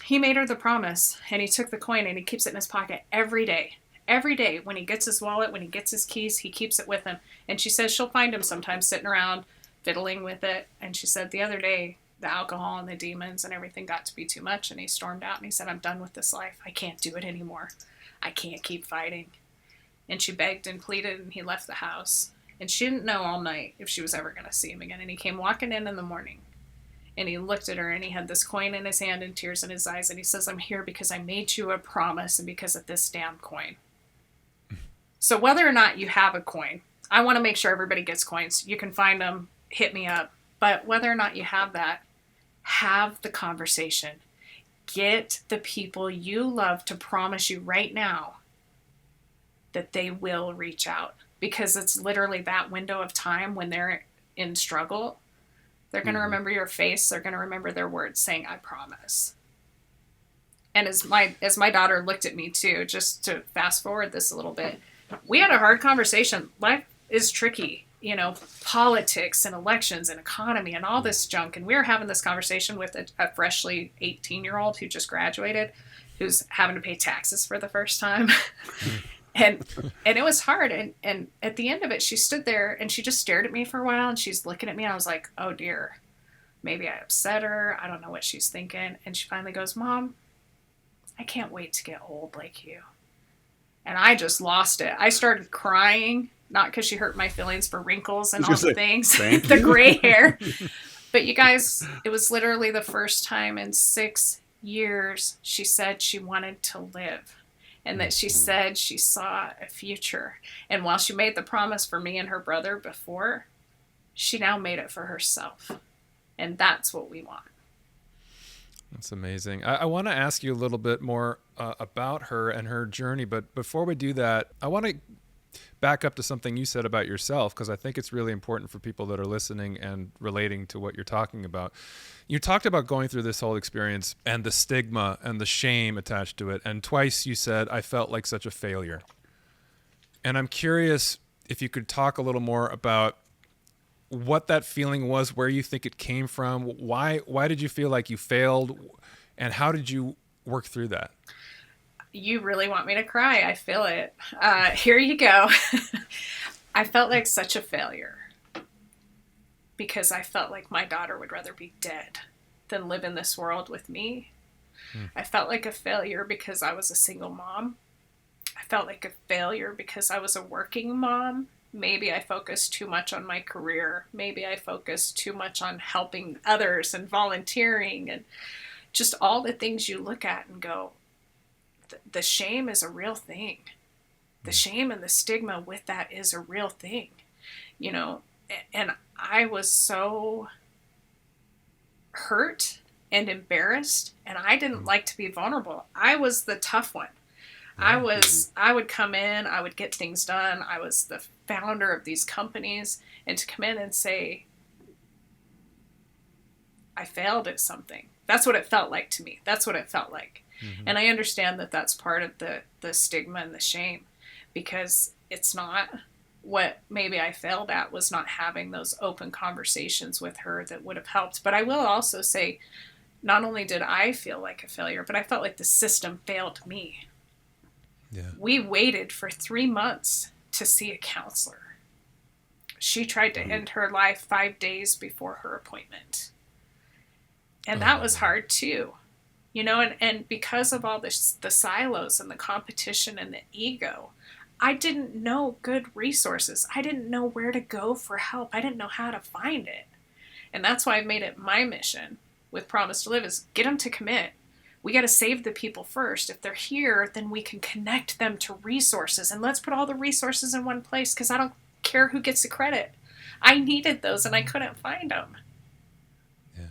Speaker 1: He made her the promise, and he took the coin and he keeps it in his pocket every day. Every day when he gets his wallet, when he gets his keys, he keeps it with him. And she says she'll find him sometimes sitting around fiddling with it. And she said the other day, the alcohol and the demons and everything got to be too much. And he stormed out and he said, I'm done with this life. I can't do it anymore. I can't keep fighting. And she begged and pleaded, and he left the house. And she didn't know all night if she was ever going to see him again. And he came walking in the morning. And he looked at her, and he had this coin in his hand and tears in his eyes. And he says, I'm here because I made you a promise and because of this damn coin. So whether or not you have a coin, I want to make sure everybody gets coins. You can find them, hit me up. But whether or not you have that, have the conversation. Get the people you love to promise you right now that they will reach out, because it's literally that window of time when they're in struggle. They're going to remember your face. They're going to remember their words saying, I promise. And as my daughter looked at me too, just to fast forward this a little bit, we had a hard conversation. Life is tricky, politics and elections and economy and all this junk. And we were having this conversation with a freshly 18-year-old who just graduated, who's having to pay taxes for the first time. And it was hard. And at the end of it, she stood there and she just stared at me for a while, and she's looking at me. And I was like, oh dear, maybe I upset her. I don't know what she's thinking. And she finally goes, Mom, I can't wait to get old like you. And I just lost it. I started crying, not because she hurt my feelings for wrinkles and all the things, the gray hair. But you guys, it was literally the first time in 6 years she said she wanted to live. And that she said she saw a future. And while she made the promise for me and her brother before, she now made it for herself. And that's what we want.
Speaker 2: That's amazing. I want to ask you a little bit more about her and her journey. But before we do that, I want to back up to something you said about yourself, because I think it's really important for people that are listening and relating to what you're talking about. You talked about going through this whole experience and the stigma and the shame attached to it. And twice you said, I felt like such a failure. And I'm curious if you could talk a little more about what that feeling was, where you think it came from, why did you feel like you failed, and how did you work through that?
Speaker 1: You really want me to cry. I feel it. Here you go. I felt like such a failure because I felt like my daughter would rather be dead than live in this world with me. I felt like a failure because I was a single mom. I felt like a failure because I was a working mom. Maybe I focused too much on my career. Maybe I focused too much on helping others and volunteering and just all the things you look at and go, the shame is a real thing. The shame and the stigma with that is a real thing, you know, and I was so hurt and embarrassed, and I didn't like to be vulnerable. I was the tough one. I would come in, I would get things done. I was the founder of these companies, and to come in and say, I failed at something. That's what it felt like to me. That's what it felt like. And I understand that that's part of the stigma and the shame, because it's not what maybe I failed at was not having those open conversations with her that would have helped. But I will also say, not only did I feel like a failure, but I felt like the system failed me.
Speaker 2: Yeah.
Speaker 1: We waited for 3 months to see a counselor. She tried to end her life 5 days before her appointment. And that was hard too. You know, and because of all this, the silos and the competition and the ego, I didn't know good resources. I didn't know where to go for help. I didn't know how to find it. And that's why I made it my mission with Promise to Live is get them to commit. We got to save the people first. If they're here, then we can connect them to resources. And let's put all the resources in one place, because I don't care who gets the credit. I needed those and I couldn't find them.
Speaker 2: Yeah.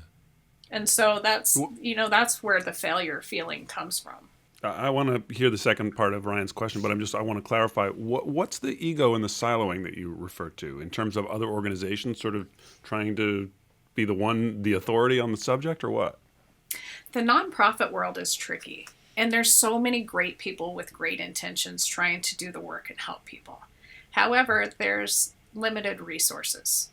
Speaker 1: And so that's, you know, that's where the failure feeling comes from.
Speaker 3: I want to hear the second part of Ryan's question, but I want to clarify what's the ego and the siloing that you refer to in terms of other organizations sort of trying to be the authority on the subject, or what?
Speaker 1: The nonprofit world is tricky, and there's so many great people with great intentions trying to do the work and help people. However, there's limited resources.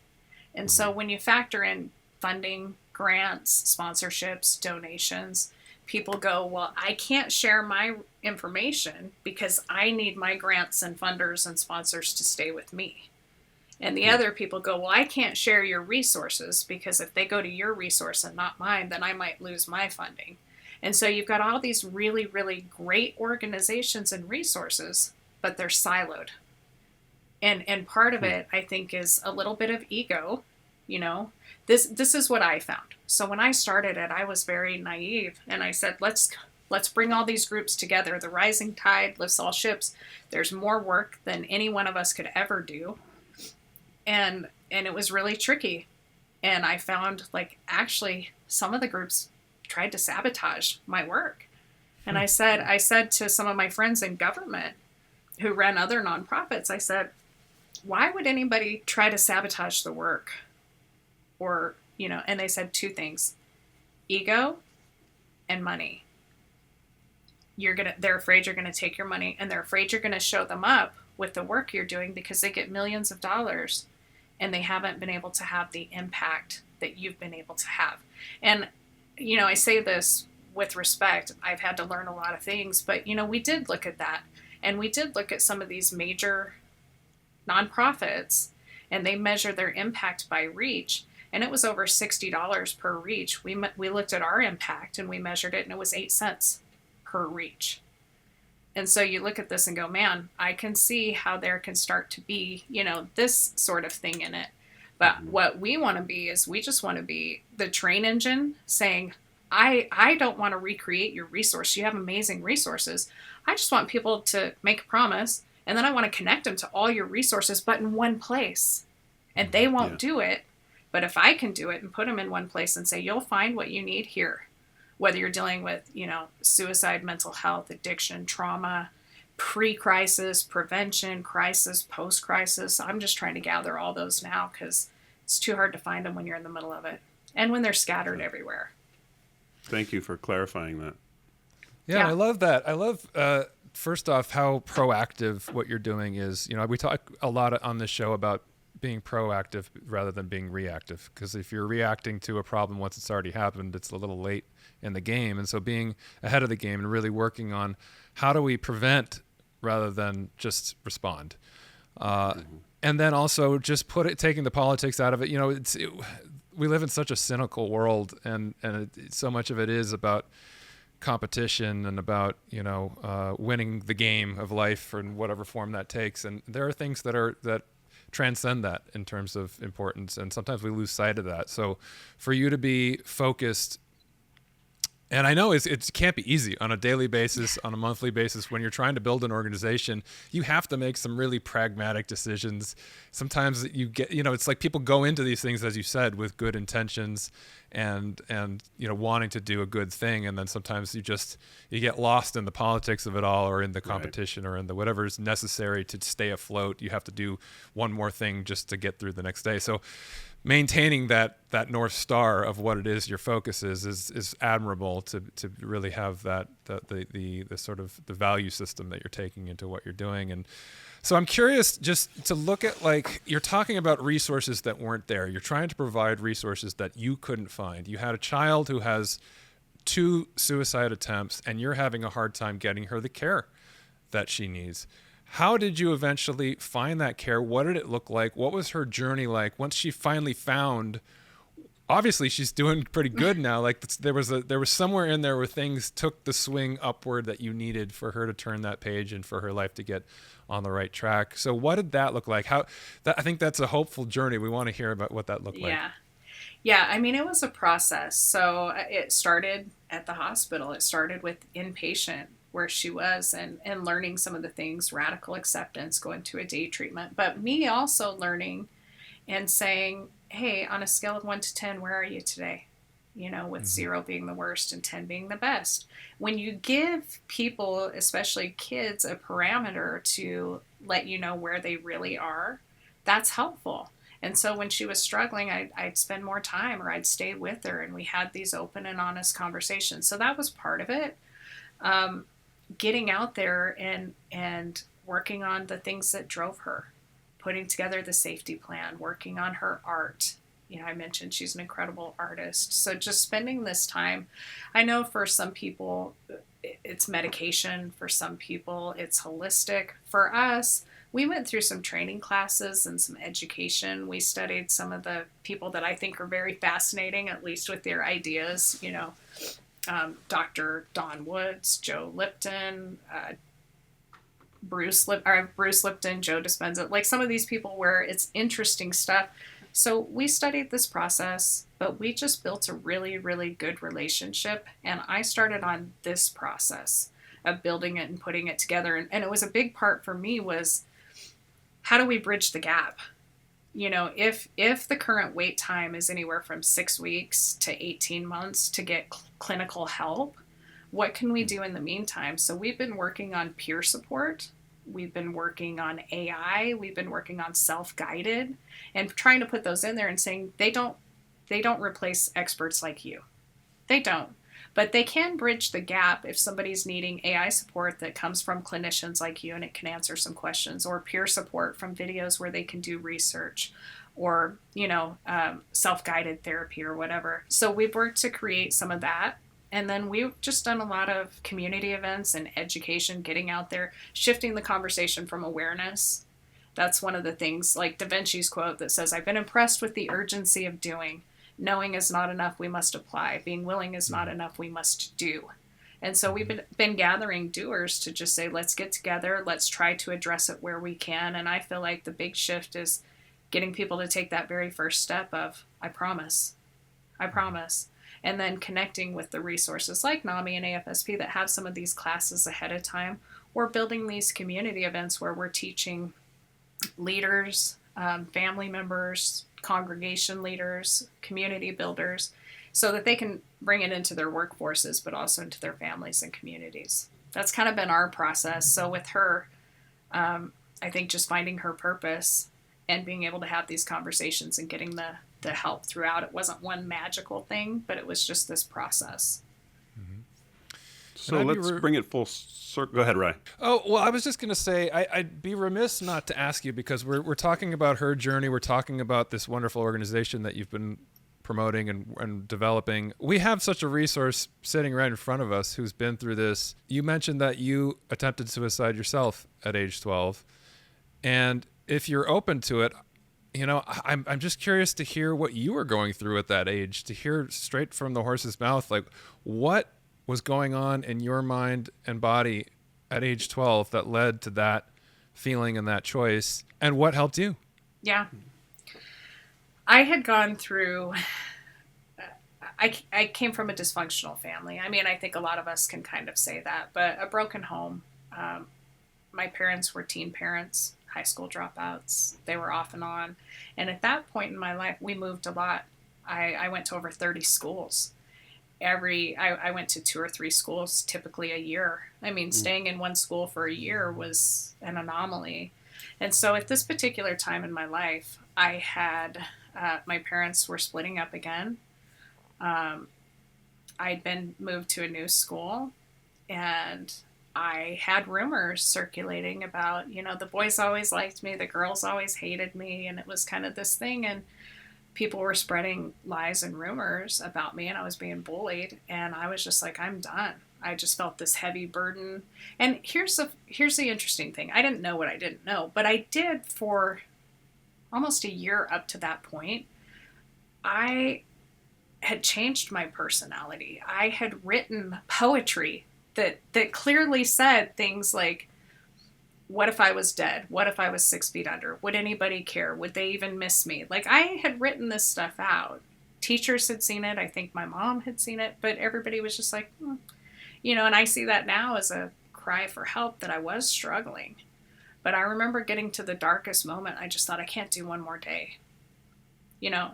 Speaker 1: And so when you factor in funding, grants, sponsorships, donations, people go, well, I can't share my information because I need my grants and funders and sponsors to stay with me. And the other people go, well, I can't share your resources because if they go to your resource and not mine, then I might lose my funding. And so you've got all these really, really great organizations and resources, but they're siloed. And part of it, I think, is a little bit of ego. You know, this is what I found. So when I started it, I was very naive, and I said, let's bring all these groups together. The rising tide lifts all ships. There's more work than any one of us could ever do. And it was really tricky. And I found, like, actually some of the groups tried to sabotage my work. And I said to some of my friends in government who ran other nonprofits, I said, why would anybody try to sabotage the work? Or, you know, and they said two things: ego and money. They're afraid you're going to take your money, and they're afraid you're going to show them up with the work you're doing because they get millions of dollars and they haven't been able to have the impact that you've been able to have. And, you know, I say this with respect. I've had to learn a lot of things, but, you know, we did look at that, and we did look at some of these major nonprofits, and they measure their impact by reach. And it was over $60 per reach. We looked at our impact and we measured it, and it was 8 cents per reach. And so you look at this and go, man, I can see how there can start to be, you know, this sort of thing in it. But what we want to be is we just want to be the train engine saying, I don't want to recreate your resource. You have amazing resources. I just want people to make a promise, and then I want to connect them to all your resources, but in one place. And they won't do it. But if I can do it and put them in one place and say, you'll find what you need here, whether you're dealing with, you know, suicide, mental health, addiction, trauma, pre-crisis, prevention, crisis, post-crisis. I'm just trying to gather all those now because it's too hard to find them when you're in the middle of it and when they're scattered everywhere.
Speaker 3: Thank you for clarifying that.
Speaker 2: Yeah. I love that. I love, first off, how proactive what you're doing is. You know, we talk a lot on this show about being proactive rather than being reactive, because if you're reacting to a problem once it's already happened, it's a little late in the game. And so being ahead of the game and really working on how do we prevent rather than just respond. And then also just taking the politics out of it. You know, we live in such a cynical world, and so much of it is about competition and about winning the game of life in whatever form that takes. And there are things that transcend that in terms of importance, and sometimes we lose sight of that. So for you to be focused, and I know it can't be easy on a daily basis, on a monthly basis. When you're trying to build an organization, you have to make some really pragmatic decisions. Sometimes you get, it's like people go into these things, as you said, with good intentions and wanting to do a good thing. And then sometimes you get lost in the politics of it all, or in the competition, or in the whatever is necessary to stay afloat. You have to do one more thing just to get through the next day. So maintaining that North Star of what it is your focus is admirable, to really have that the sort of the value system that you're taking into what you're doing. And so I'm curious just to look at, like, you're talking about resources that weren't there. You're trying to provide resources that you couldn't find. You had a child who has 2 suicide attempts, and you're having a hard time getting her the care that she needs. How did you eventually find that care? What did it look like? What was her journey like once she finally found? Obviously, she's doing pretty good now. Like, there was somewhere in there where things took the swing upward that you needed for her to turn that page and for her life to get on the right track. So what did that look like? I think that's a hopeful journey. We want to hear about what that looked like.
Speaker 1: Yeah. I mean, it was a process. So it started at the hospital. It started with inpatient, where she was, and learning some of the things, radical acceptance, going to a day treatment, but me also learning and saying, hey, on a scale of 1 to 10, where are you today? With 0 being the worst and 10 being the best. When you give people, especially kids, a parameter to let you know where they really are, that's helpful. And so when she was struggling, I'd spend more time, or I'd stay with her, and we had these open and honest conversations. So that was part of it. Getting out there and working on the things that drove her, putting together the safety plan, working on her art. I mentioned she's an incredible artist. So just spending this time, I know for some people it's medication, for some people it's holistic. For us, we went through some training classes and some education. We studied some of the people that I think are very fascinating, at least with their ideas, Dr. Don Woods, Joe Lipton, Bruce Lipton, Joe Dispenza, like some of these people where it's interesting stuff. So we studied this process, but we just built a really, really good relationship. And I started on this process of building it and putting it together. And it was a big part for me was, how do we bridge the gap? If the current wait time is anywhere from 6 weeks to 18 months to get clinical help, what can we do in the meantime? So we've been working on peer support. We've been working on AI. We've been working on self-guided, and trying to put those in there and saying they don't replace experts like you. They don't. But they can bridge the gap if somebody's needing AI support that comes from clinicians like you and it can answer some questions, or peer support from videos where they can do research, or, self-guided therapy or whatever. So we've worked to create some of that. And then we've just done a lot of community events and education, getting out there, shifting the conversation from awareness. That's one of the things, like Da Vinci's quote that says, I've been impressed with the urgency of doing. Knowing is not enough, we must apply. Being willing is not enough, we must do. And so we've been gathering doers to just say, let's get together, let's try to address it where we can. And I feel like the big shift is getting people to take that very first step of, I promise. And then connecting with the resources like NAMI and AFSP that have some of these classes ahead of time, or building these community events where we're teaching leaders, family members, congregation leaders, community builders, so that they can bring it into their workforces, but also into their families and communities. That's kind of been our process. So with her, I think just finding her purpose and being able to have these conversations and getting the help throughout. It wasn't one magical thing, but it was just this process.
Speaker 3: So let's bring it full circle. Go ahead, Ray.
Speaker 2: Oh, well, I was just going to say, I'd be remiss not to ask you, because we're talking about her journey. We're talking about this wonderful organization that you've been promoting and developing. We have such a resource sitting right in front of us who's been through this. You mentioned that you attempted suicide yourself at age 12. And if you're open to it, I'm just curious to hear what you were going through at that age, to hear straight from the horse's mouth, like what was going on in your mind and body at age 12 that led to that feeling and that choice? And what helped you?
Speaker 1: Yeah. I had gone through, I came from a dysfunctional family. I mean, I think a lot of us can kind of say that, but a broken home. My parents were teen parents, high school dropouts. They were off and on. And at that point in my life, we moved a lot. I went to over 30 schools. I went to 2 or 3 schools, typically a year. I mean, staying in one school for a year was an anomaly. And so at this particular time in my life, I had, my parents were splitting up again. I'd been moved to a new school, and I had rumors circulating about, the boys always liked me, the girls always hated me, and it was kind of this thing, and people were spreading lies and rumors about me, and I was being bullied, and I was just like, I'm done. I just felt this heavy burden. And here's the interesting thing. I didn't know what I didn't know, but I did for almost a year up to that point. I had changed my personality. I had written poetry that clearly said things like, what if I was dead? What if I was 6 feet under? Would anybody care? Would they even miss me? Like, I had written this stuff out. Teachers had seen it. I think my mom had seen it, but everybody was just like, and I see that now as a cry for help, that I was struggling. But I remember getting to the darkest moment. I just thought, I can't do one more day.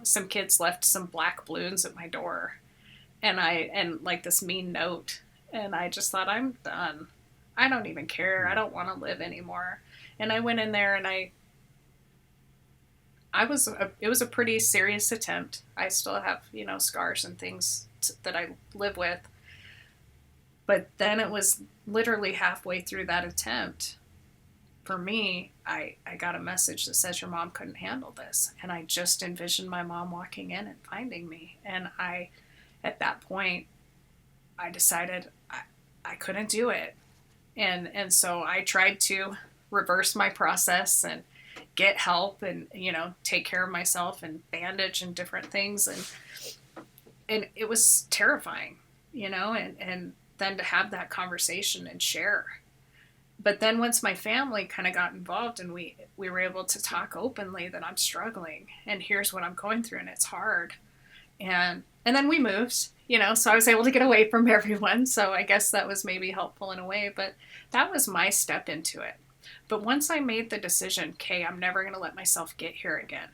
Speaker 1: Some kids left some black balloons at my door, and like this mean note. And I just thought, I'm done. I don't even care. I don't want to live anymore. And I went in there, and it was a pretty serious attempt. I still have, scars and things that I live with. But then it was literally halfway through that attempt. For me, I got a message that says, your mom couldn't handle this. And I just envisioned my mom walking in and finding me. And at that point, I decided I couldn't do it. And so I tried to reverse my process and get help and, take care of myself and bandage and different things. And it was terrifying, and then to have that conversation and share. But then once my family kind of got involved, and we were able to talk openly that I'm struggling and here's what I'm going through, and it's hard. And then we moved, so I was able to get away from everyone. So I guess that was maybe helpful in a way, but that was my step into it. But once I made the decision, okay, I'm never going to let myself get here again.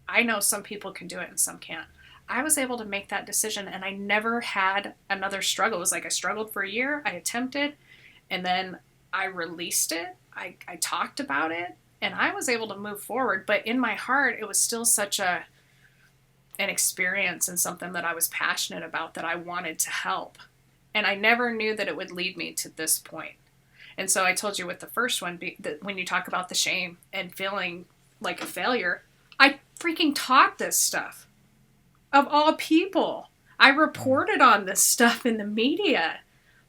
Speaker 1: I know some people can do it and some can't. I was able to make that decision, and I never had another struggle. It was like I struggled for a year, I attempted, and then I released it. I talked about it, and I was able to move forward. But in my heart, it was still such an experience and something that I was passionate about, that I wanted to help. And I never knew that it would lead me to this point. And so I told you with the first one, that when you talk about the shame and feeling like a failure, I freaking taught this stuff. Of all people, I reported on this stuff in the media.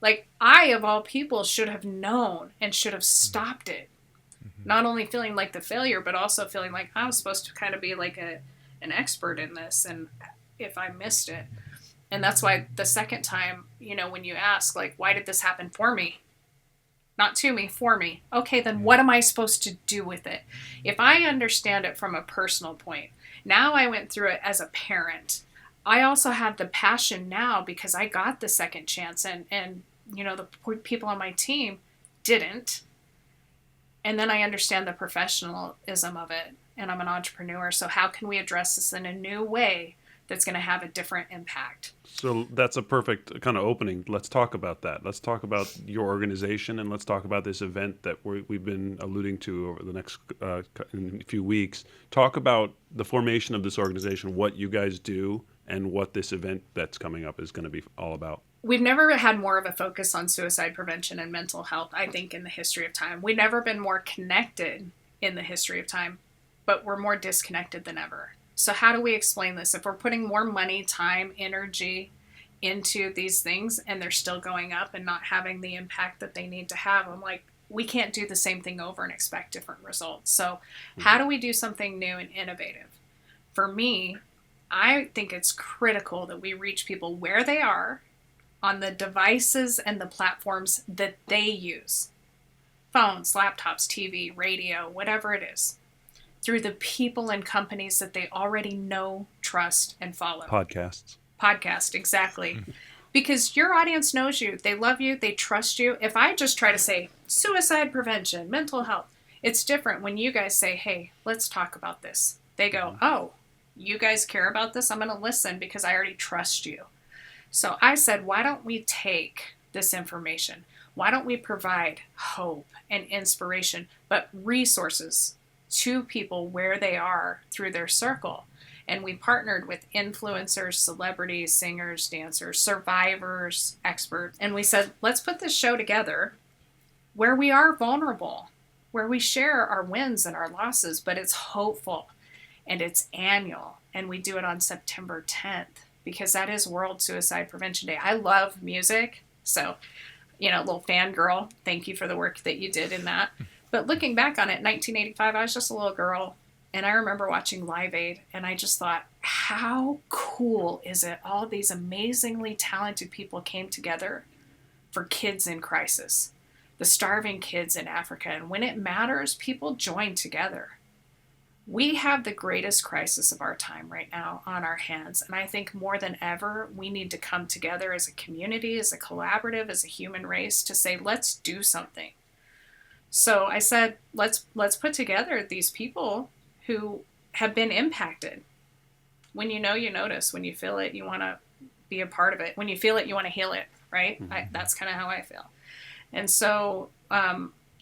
Speaker 1: Like, I, of all people, should have known and should have stopped it. Mm-hmm. Not only feeling like the failure, but also feeling like I was supposed to kind of be like an expert in this, and if I missed it. And that's why the second time, when you ask, like, why did this happen for me? Not to me, for me. Okay, then what am I supposed to do with it? If I understand it from a personal point, now I went through it as a parent. I also have the passion now because I got the second chance, and the people on my team didn't. And then I understand the professionalism of it, and I'm an entrepreneur. So how can we address this in a new way that's going to have a different impact?
Speaker 3: So that's a perfect kind of opening. Let's talk about that. Let's talk about your organization, and let's talk about this event that we've been alluding to over the next in a few weeks. Talk about the formation of this organization, what you guys do, and what this event that's coming up is going to be all about.
Speaker 1: We've never had more of a focus on suicide prevention and mental health, I think, in the history of time. We've never been more connected in the history of time, but we're more disconnected than ever. So how do we explain this? If we're putting more money, time, energy into these things, and they're still going up and not having the impact that they need to have, I'm like, we can't do the same thing over and expect different results. So how do we do something new and innovative? For me, I think it's critical that we reach people where they are on the devices and the platforms that they use. Phones, laptops, TV, radio, whatever it is. Through the people and companies that they already know, trust, and follow. Podcast, exactly. Because your audience knows you. They love you. They trust you. If I just try to say suicide prevention, mental health, it's different when you guys say, hey, let's talk about this. They go, oh, you guys care about this? I'm going to listen because I already trust you. So I said, why don't we take this information? Why don't we provide hope and inspiration, but resources to people where they are through their circle? And we partnered with influencers, celebrities, singers, dancers, survivors, experts. And we said, let's put this show together where we are vulnerable, where we share our wins and our losses, but it's hopeful and it's annual. And we do it on September 10th because that is World Suicide Prevention Day. I love music. So, little fangirl, thank you for the work that you did in that. But looking back on it, 1985, I was just a little girl. And I remember watching Live Aid, and I just thought, how cool is it? All these amazingly talented people came together for kids in crisis, the starving kids in Africa. And when it matters, people join together. We have the greatest crisis of our time right now on our hands. And I think more than ever, we need to come together as a community, as a collaborative, as a human race to say, let's do something. So I said, let's put together these people who have been impacted. When you notice. When you feel it, you want to be a part of it. When you feel it, you want to heal it, right? That's kind of how I feel. And so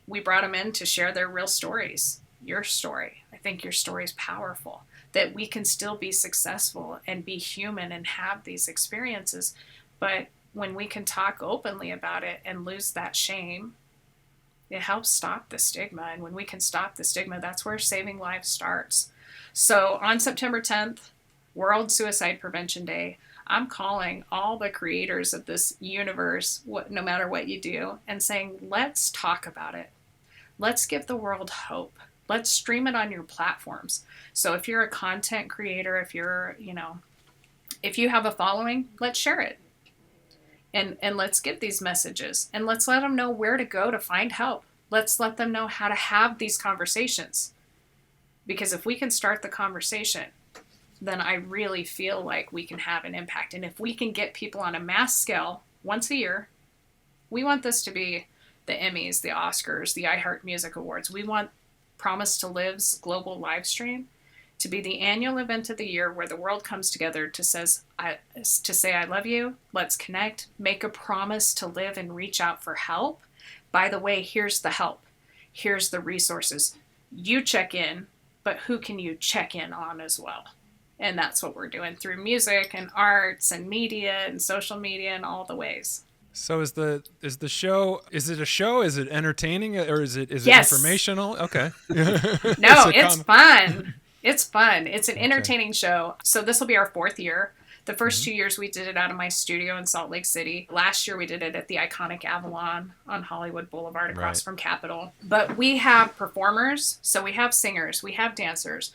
Speaker 1: we brought them in to share their real stories. Your story. I think your story is powerful. That we can still be successful and be human and have these experiences. But when we can talk openly about it and lose that shame, it helps stop the stigma. And when we can stop the stigma, that's where saving lives starts. So on September 10th, World Suicide Prevention Day, I'm calling all the creators of this universe, no matter what you do, and saying, let's talk about it. Let's give the world hope. Let's stream it on your platforms. So if you're a content creator, if you have a following, let's share it. And let's get these messages and let's let them know where to go to find help. Let's let them know how to have these conversations. Because if we can start the conversation, then I really feel like we can have an impact. And if we can get people on a mass scale once a year, we want this to be the Emmys, the Oscars, the iHeart Music Awards. We want Promise to Live's global live stream to be the annual event of the year where the world comes together to say, I love you, let's connect, make a promise to live and reach out for help. By the way, here's the help. Here's the resources. You check in, but who can you check in on as well? And that's what we're doing through music and arts and media and social media and all the ways.
Speaker 2: So is the show, is it a show? Is it entertaining or is it
Speaker 1: Yes.
Speaker 2: informational? Okay.
Speaker 1: No, it's fun. It's fun. It's an entertaining show. So this will be our 4th year. The first 2 years we did it out of my studio in Salt Lake City. Last year we did it at the iconic Avalon on Hollywood Boulevard across from Capitol. But we have performers. So we have singers. We have dancers.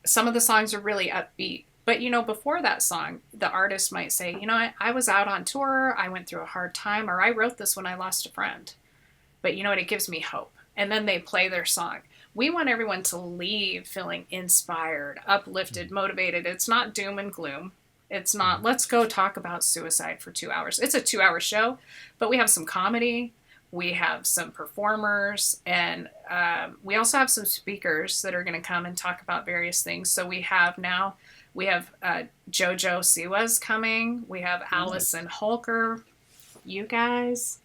Speaker 1: Some of the songs are really upbeat. But, before that song, the artist might say, I was out on tour. I went through a hard time. Or I wrote this when I lost a friend. But you know what? It gives me hope. And then they play their song. We want everyone to leave feeling inspired, uplifted, motivated. It's not doom and gloom. It's not, let's go talk about suicide for 2 hours. It's a 2-hour show, but we have some comedy. We have some performers, and we also have some speakers that are going to come and talk about various things. So we have JoJo Siwa's coming. We have Allison Holker. You guys,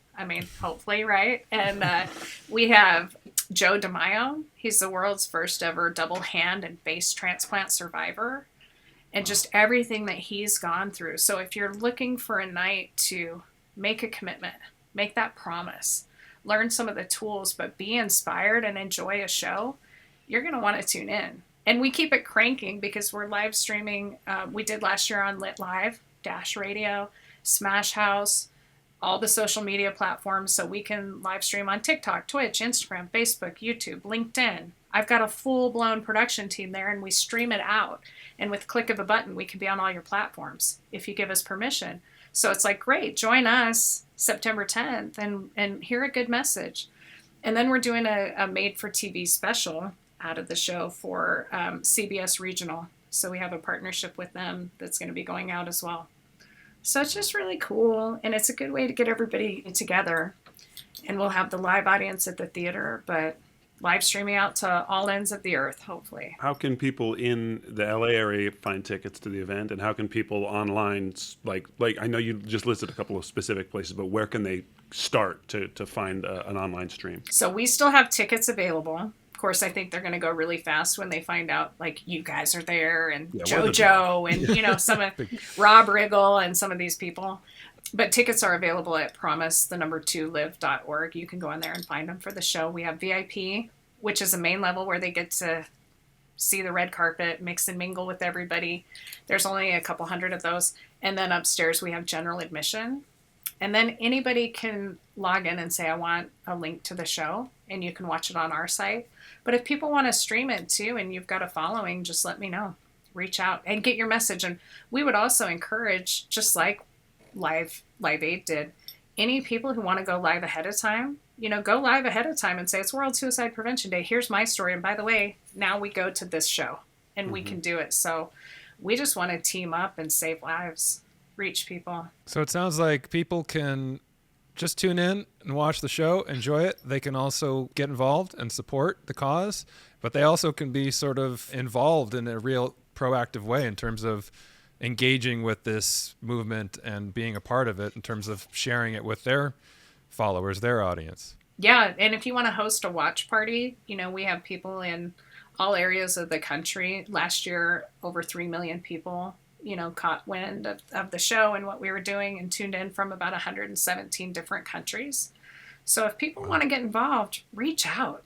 Speaker 1: hopefully, right? And we have Joe DeMaio. He's the world's first ever double hand and face transplant survivor. And just everything that he's gone through. So if you're looking for a night to make a commitment, make that promise, learn some of the tools, but be inspired and enjoy a show, you're going to want to tune in. And we keep it cranking because we're live streaming. We did last year on Lit Live, Dash Radio, Smash House, all the social media platforms. So we can live stream on TikTok, Twitch, Instagram, Facebook, YouTube, LinkedIn. I've got a full-blown production team there, and we stream it out. And with click of a button, we can be on all your platforms if you give us permission. So it's like, great, join us September 10th and hear a good message. And then we're doing a made-for-TV special out of the show for CBS Regional. So we have a partnership with them that's going to be going out as well. So it's just really cool, and it's a good way to get everybody together. And we'll have the live audience at the theater, but live streaming out to all ends of the earth, hopefully.
Speaker 3: How can people in the LA area find tickets to the event, and how can people online, like I know you just listed a couple of specific places, but where can they start to find an online stream?
Speaker 1: So we still have tickets available. Of course, I think they're going to go really fast when they find out, like, you guys are there, and JoJo, and some of Rob Riggle and some of these people. But tickets are available at promise2live.org. You can go in there and find them for the show. We have VIP, which is a main level where they get to see the red carpet, mix and mingle with everybody. There's only a couple hundred of those. And then upstairs we have general admission. And then anybody can log in and say, I want a link to the show, and you can watch it on our site. But if people want to stream it too, and you've got a following, just let me know. Reach out and get your message. And we would also encourage, just like Live Aid did, any people who want to go live ahead of time, go live ahead of time and say, it's World Suicide Prevention Day. Here's my story. And by the way, now we go to this show and we can do it. So we just want to team up and save lives, reach people.
Speaker 2: So it sounds like people can just tune in and watch the show, enjoy it. They can also get involved and support the cause, but they also can be sort of involved in a real proactive way in terms of engaging with this movement and being a part of it in terms of sharing it with their followers, their audience.
Speaker 1: Yeah, and if you want to host a watch party, we have people in all areas of the country. Last year, over 3 million people, caught wind of the show and what we were doing and tuned in from about 117 different countries. So if people want to get involved, reach out.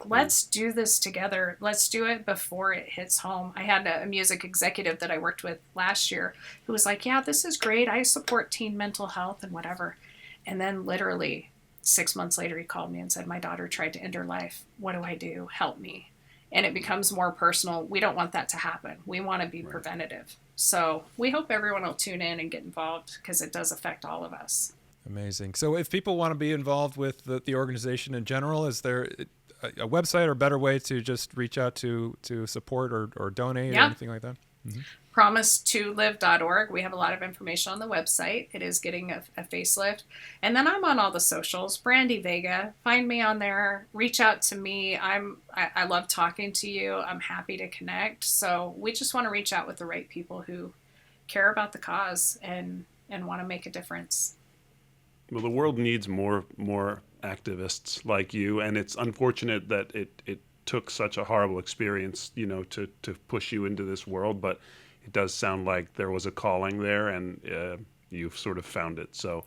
Speaker 1: Let's do this together. Let's do it before it hits home. I had a music executive that I worked with last year who was like, yeah, this is great. I support teen mental health and whatever. And then literally 6 months later, he called me and said, my daughter tried to end her life. What do I do? Help me. And it becomes more personal. We don't want that to happen. We want to be preventative. So we hope everyone will tune in and get involved because it does affect all of us.
Speaker 2: Amazing. So if people want to be involved with the organization in general, is there a website or better way to just reach out to support or donate or anything like that? Mm-hmm.
Speaker 1: Promise2live.org. We have a lot of information on the website. It is getting a facelift. And then I'm on all the socials. Brandy Vega. Find me on there. Reach out to me. I love talking to you. I'm happy to connect. So we just want to reach out with the right people who care about the cause and want to make a difference.
Speaker 3: Well, the world needs more activists like you, and it's unfortunate that it took such a horrible experience, to push you into this world, but it does sound like there was a calling there, and you've sort of found it. So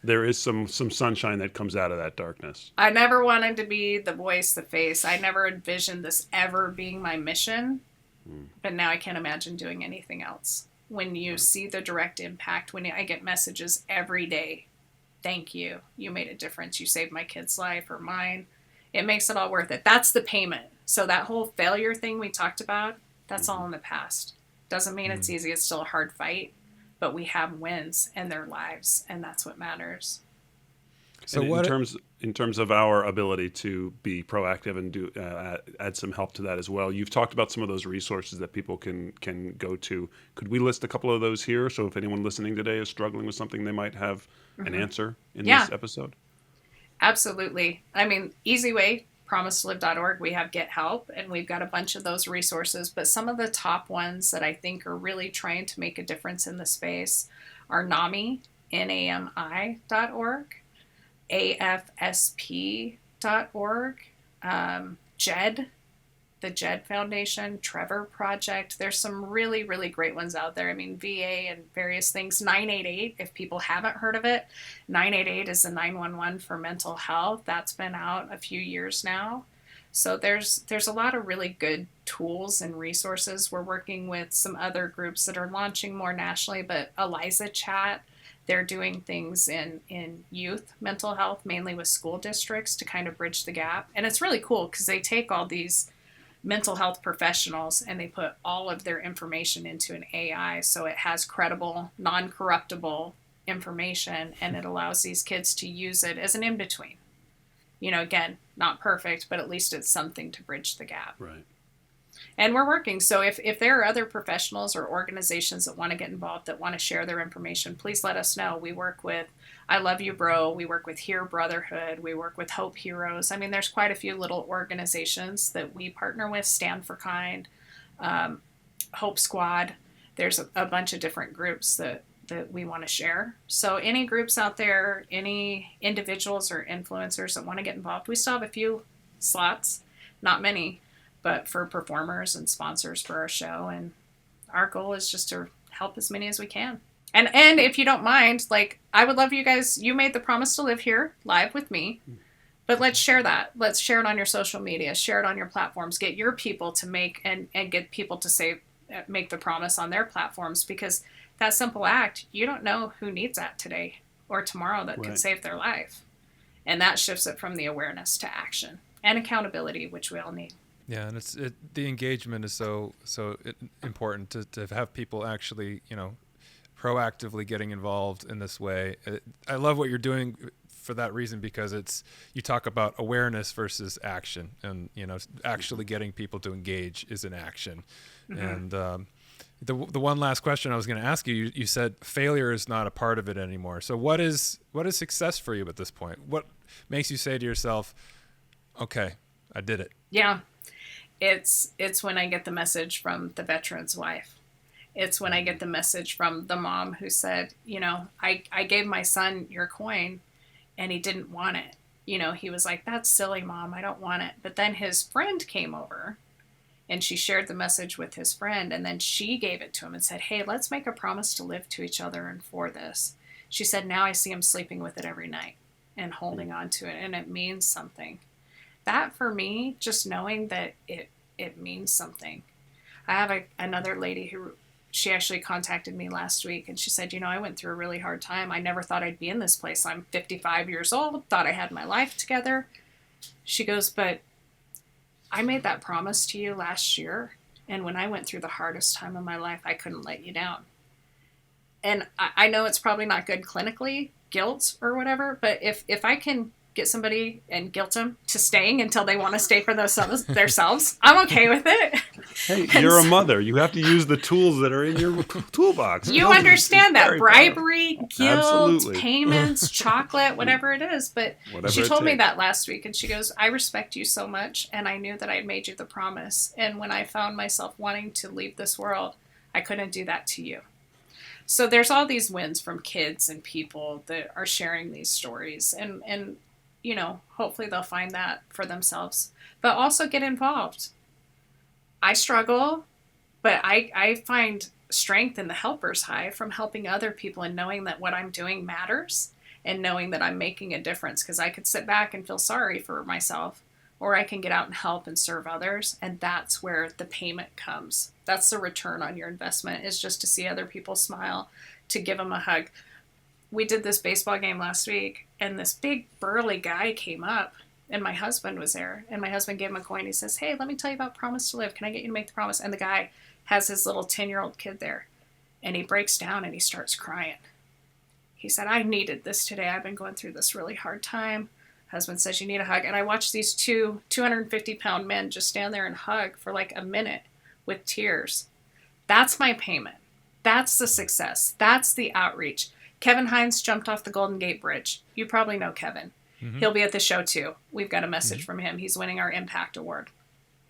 Speaker 3: there is some sunshine that comes out of that darkness.
Speaker 1: I never wanted to be the voice, the face. I never envisioned this ever being my mission, but now I can't imagine doing anything else. When you see the direct impact, when I get messages every day, thank you, you made a difference, you saved my kid's life or mine, it makes it all worth it. That's the payment. So that whole failure thing we talked about, that's all in the past. Doesn't mean it's easy. It's still a hard fight, but we have wins in their lives, and that's what matters.
Speaker 3: So in terms of our ability to be proactive and do add some help to that as well, you've talked about some of those resources that people can go to. Could we list a couple of those here? So if anyone listening today is struggling with something, they might have an answer in this episode.
Speaker 1: Absolutely. Easy way, promise2live.org. We have Get Help, and we've got a bunch of those resources. But some of the top ones that I think are really trying to make a difference in the space are NAMI, NAMI.org, AFSP.org, JED, the JED Foundation, Trevor Project. There's some really, really great ones out there. VA and various things. 988, if people haven't heard of it, 988 is the 911 for mental health. That's been out a few years now. So there's a lot of really good tools and resources. We're working with some other groups that are launching more nationally, but Eliza Chat, they're doing things in youth mental health, mainly with school districts to kind of bridge the gap. And it's really cool because they take all these mental health professionals and they put all of their information into an AI. So it has credible, non-corruptible information, and it allows these kids to use it as an in-between. Again, not perfect, but at least it's something to bridge the gap.
Speaker 3: Right.
Speaker 1: And we're working. So if there are other professionals or organizations that want to get involved, that want to share their information, please let us know. We work with I Love You Bro. We work with Here Brotherhood. We work with Hope Heroes. I mean, there's quite a few little organizations that we partner with. Stand for Kind, Hope Squad. There's a bunch of different groups that we want to share. So any groups out there, any individuals or influencers that want to get involved, we still have a few slots, not many, but for performers and sponsors for our show. And our goal is just to help as many as we can. And if you don't mind, like, I would love you guys, you made the promise to live here live with me, but let's share that. Let's share it on your social media, share it on your platforms, get your people to make and get people to make the promise on their platforms, because that simple act, you don't know who needs that today or tomorrow that could save their life. And that shifts it from the awareness to action and accountability, which we all need.
Speaker 2: Yeah, and the engagement is so important to have people actually, proactively getting involved in this way. I love what you're doing for that reason, because you talk about awareness versus action, and actually getting people to engage is an action. Mm-hmm. And the one last question I was going to ask you said failure is not a part of it anymore. So what is success for you at this point? What makes you say to yourself, okay, I did it?
Speaker 1: Yeah. It's when I get the message from the veteran's wife. It's when I get the message from the mom who said, I gave my son your coin and he didn't want it. He was like, that's silly, Mom, I don't want it. But then his friend came over and she shared the message with his friend, and then she gave it to him and said, hey, let's make a promise to live to each other and for this. She said, now I see him sleeping with it every night and holding on to it, and it means something. That, for me, just knowing that it means something. I have another lady who, she actually contacted me last week, and she said, I went through a really hard time. I never thought I'd be in this place. I'm 55 years old, thought I had my life together. She goes, but I made that promise to you last year, and when I went through the hardest time of my life, I couldn't let you down. And I know it's probably not good clinically, guilt or whatever, but if I can get somebody and guilt them to staying until they want to stay for themselves, I'm okay with it.
Speaker 3: Hey, you're a mother. You have to use the tools that are in your toolbox.
Speaker 1: You understand that. Bribery, guilt,
Speaker 3: Absolutely.
Speaker 1: Payments, chocolate, whatever it is. But she told me that last week, and she goes, I respect you so much, and I knew that I had made you the promise. And when I found myself wanting to leave this world, I couldn't do that to you. So there's all these wins from kids and people that are sharing these stories, and hopefully they'll find that for themselves, but also get involved. I struggle, but I find strength in the helper's high from helping other people and knowing that what I'm doing matters and knowing that I'm making a difference, because I could sit back and feel sorry for myself, or I can get out and help and serve others. And that's where the payment comes. That's the return on your investment, is just to see other people smile, to give them a hug. We did this baseball game last week, and this big burly guy came up, and my husband was there, and my husband gave him a coin. He says, hey, let me tell you about Promise to Live. Can I get you to make the promise? And the guy has his little 10-year-old kid there, and he breaks down and he starts crying. He said, I needed this today. I've been going through this really hard time. Husband says, you need a hug. And I watched these two 250-pound men just stand there and hug for like a minute with tears. That's my payment. That's the success. That's the outreach. Kevin Hines jumped off the Golden Gate Bridge. You probably know Kevin. Mm-hmm. He'll be at the show too. We've got a message from him. He's winning our Impact Award.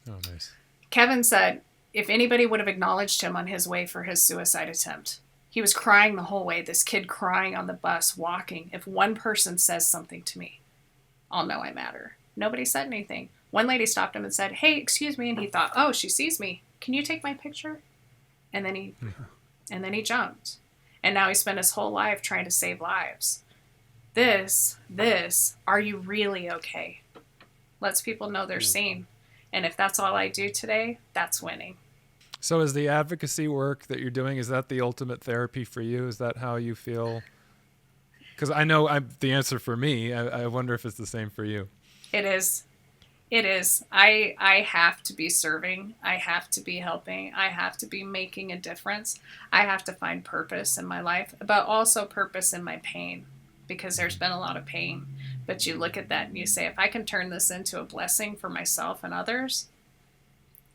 Speaker 2: Oh, nice.
Speaker 1: Kevin said if anybody would have acknowledged him on his way for his suicide attempt, he was crying the whole way, this kid crying on the bus, walking. If one person says something to me, I'll know I matter. Nobody said anything. One lady stopped him and said, hey, excuse me. And he thought, oh, she sees me. Can you take my picture? And then he jumped. And now he spent his whole life trying to save lives. This, are you really okay? Lets people know they're seen. And if that's all I do today, that's winning.
Speaker 2: So is the advocacy work that you're doing, is that the ultimate therapy for you? Is that how you feel? Because I know the answer for me. I wonder if it's the same for you.
Speaker 1: It is. It is. I have to be serving. I have to be helping. I have to be making a difference. I have to find purpose in my life, but also purpose in my pain, because there's been a lot of pain. But you look at that and you say, if I can turn this into a blessing for myself and others,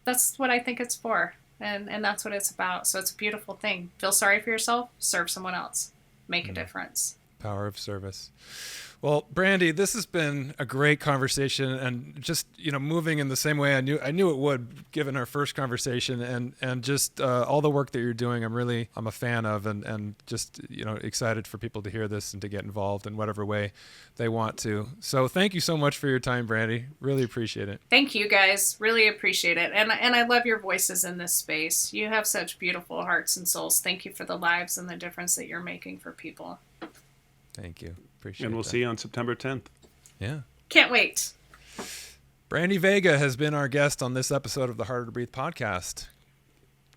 Speaker 1: that's what I think it's for. And that's what it's about. So it's a beautiful thing. Feel sorry for yourself, serve someone else, make a difference.
Speaker 2: Power of service. Well, Brandy, this has been a great conversation, and just, moving in the same way I knew it would, given our first conversation, and just all the work that you're doing. I'm a fan of, and just, excited for people to hear this and to get involved in whatever way they want to. So thank you so much for your time, Brandy. Really appreciate it.
Speaker 1: Thank you, guys. Really appreciate it. And I love your voices in this space. You have such beautiful hearts and souls. Thank you for the lives and the difference that you're making for people.
Speaker 2: Thank you. Appreciate it.
Speaker 3: And we'll see you on September 10th.
Speaker 2: Yeah.
Speaker 1: Can't wait.
Speaker 2: Brandy Vega has been our guest on this episode of the Harder to Breathe podcast.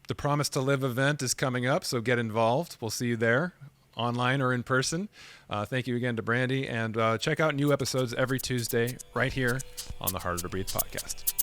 Speaker 2: The Promise to Live event is coming up, so get involved. We'll see you there, online or in person. Thank you again to Brandy, and check out new episodes every Tuesday right here on the Harder to Breathe podcast.